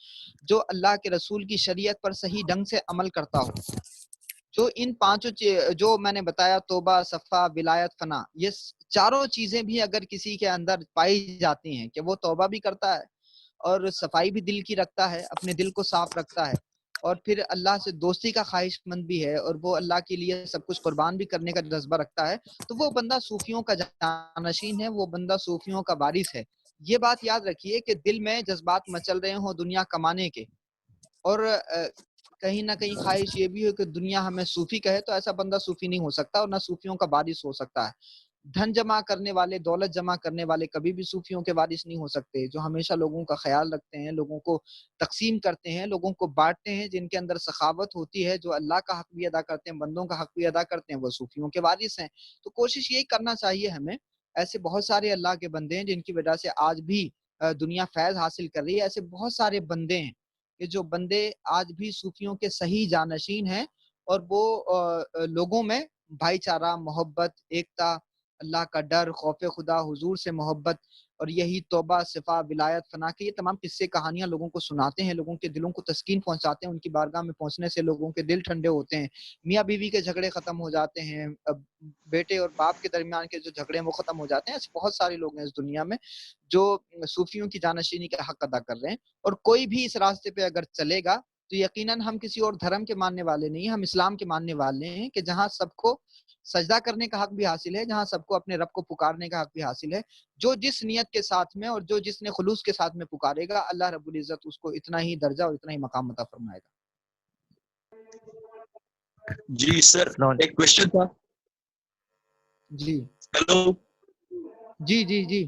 S1: جو اللہ کے رسول کی شریعت پر صحیح ڈھنگ سے عمل کرتا ہو، جو ان پانچوں جو میں نے بتایا، توبہ، صفا، ولایت، فنا، یہ چاروں چیزیں بھی اگر کسی کے اندر پائی جاتی ہیں کہ وہ توبہ بھی کرتا ہے اور صفائی بھی دل کی رکھتا ہے، اپنے دل کو صاف رکھتا ہے، اور پھر اللہ سے دوستی کا خواہش مند بھی ہے، اور وہ اللہ کے لیے سب کچھ قربان بھی کرنے کا جذبہ رکھتا ہے، تو وہ بندہ صوفیوں کا جانشین ہے، وہ بندہ صوفیوں کا وارث ہے. یہ بات یاد رکھیے کہ دل میں جذبات مچل رہے ہوں دنیا کمانے کے، اور کہیں نہ کہیں خواہش یہ بھی ہو کہ دنیا ہمیں صوفی کہے، تو ایسا بندہ صوفی نہیں ہو سکتا اور نہ صوفیوں کا وارث ہو سکتا ہے. دھن جمع کرنے والے، دولت جمع کرنے والے کبھی بھی صوفیوں کے وارث نہیں ہو سکتے. جو ہمیشہ لوگوں کا خیال رکھتے ہیں، لوگوں کو تقسیم کرتے ہیں، لوگوں کو بانٹتے ہیں، جن کے اندر سخاوت ہوتی ہے، جو اللہ کا حق بھی ادا کرتے ہیں، بندوں کا حق بھی ادا کرتے ہیں، وہ صوفیوں کے وارث ہیں. تو کوشش یہی کرنا چاہیے ہمیں. ایسے بہت سارے اللہ کے بندے ہیں جن کی وجہ سے آج بھی دنیا فیض حاصل کر رہی ہے. ایسے بہت سارے بندے ہیں کہ جو بندے آج بھی صوفیوں کے صحیح جانشین ہیں، اور وہ لوگوں میں بھائی چارہ، محبت، ایکتا، اللہ کا ڈر، خوف خدا، حضور سے محبت، اور یہی توبہ، صفا، ولایت، فنا کے یہ تمام قصے کہانیاں لوگوں کو سناتے ہیں، لوگوں کے دلوں کو تسکین پہنچاتے ہیں. ان کی بارگاہ میں پہنچنے سے لوگوں کے دل ٹھنڈے ہوتے ہیں، میاں بیوی کے جھگڑے ختم ہو جاتے ہیں، بیٹے اور باپ کے درمیان کے جو جھگڑے ہیں وہ ختم ہو جاتے ہیں. ایسے بہت سارے لوگ ہیں اس دنیا میں جو صوفیوں کی جانشینی کا حق ادا کر رہے ہیں. اور کوئی بھی اس راستے پہ اگر چلے گا تو یقیناً ہم کسی اور دھرم کے ماننے والے نہیں ہیں، ہم اسلام کے ماننے والے ہیں، کہ جہاں سب کو سجدہ کرنے کا حق بھی حاصل ہے، جہاں سب کو اپنے رب کو پکارنے کا حق بھی حاصل ہے. جو جس نیت کے ساتھ میں اور جو جس نے خلوص کے ساتھ میں پکارے گا، اللہ رب العزت اس کو اتنا ہی درجہ اور اتنا ہی مقام عطا فرمائے گا.
S9: جی سر، ایک کوشچن تھا.
S1: جی
S9: ہیلو.
S1: جی جی جی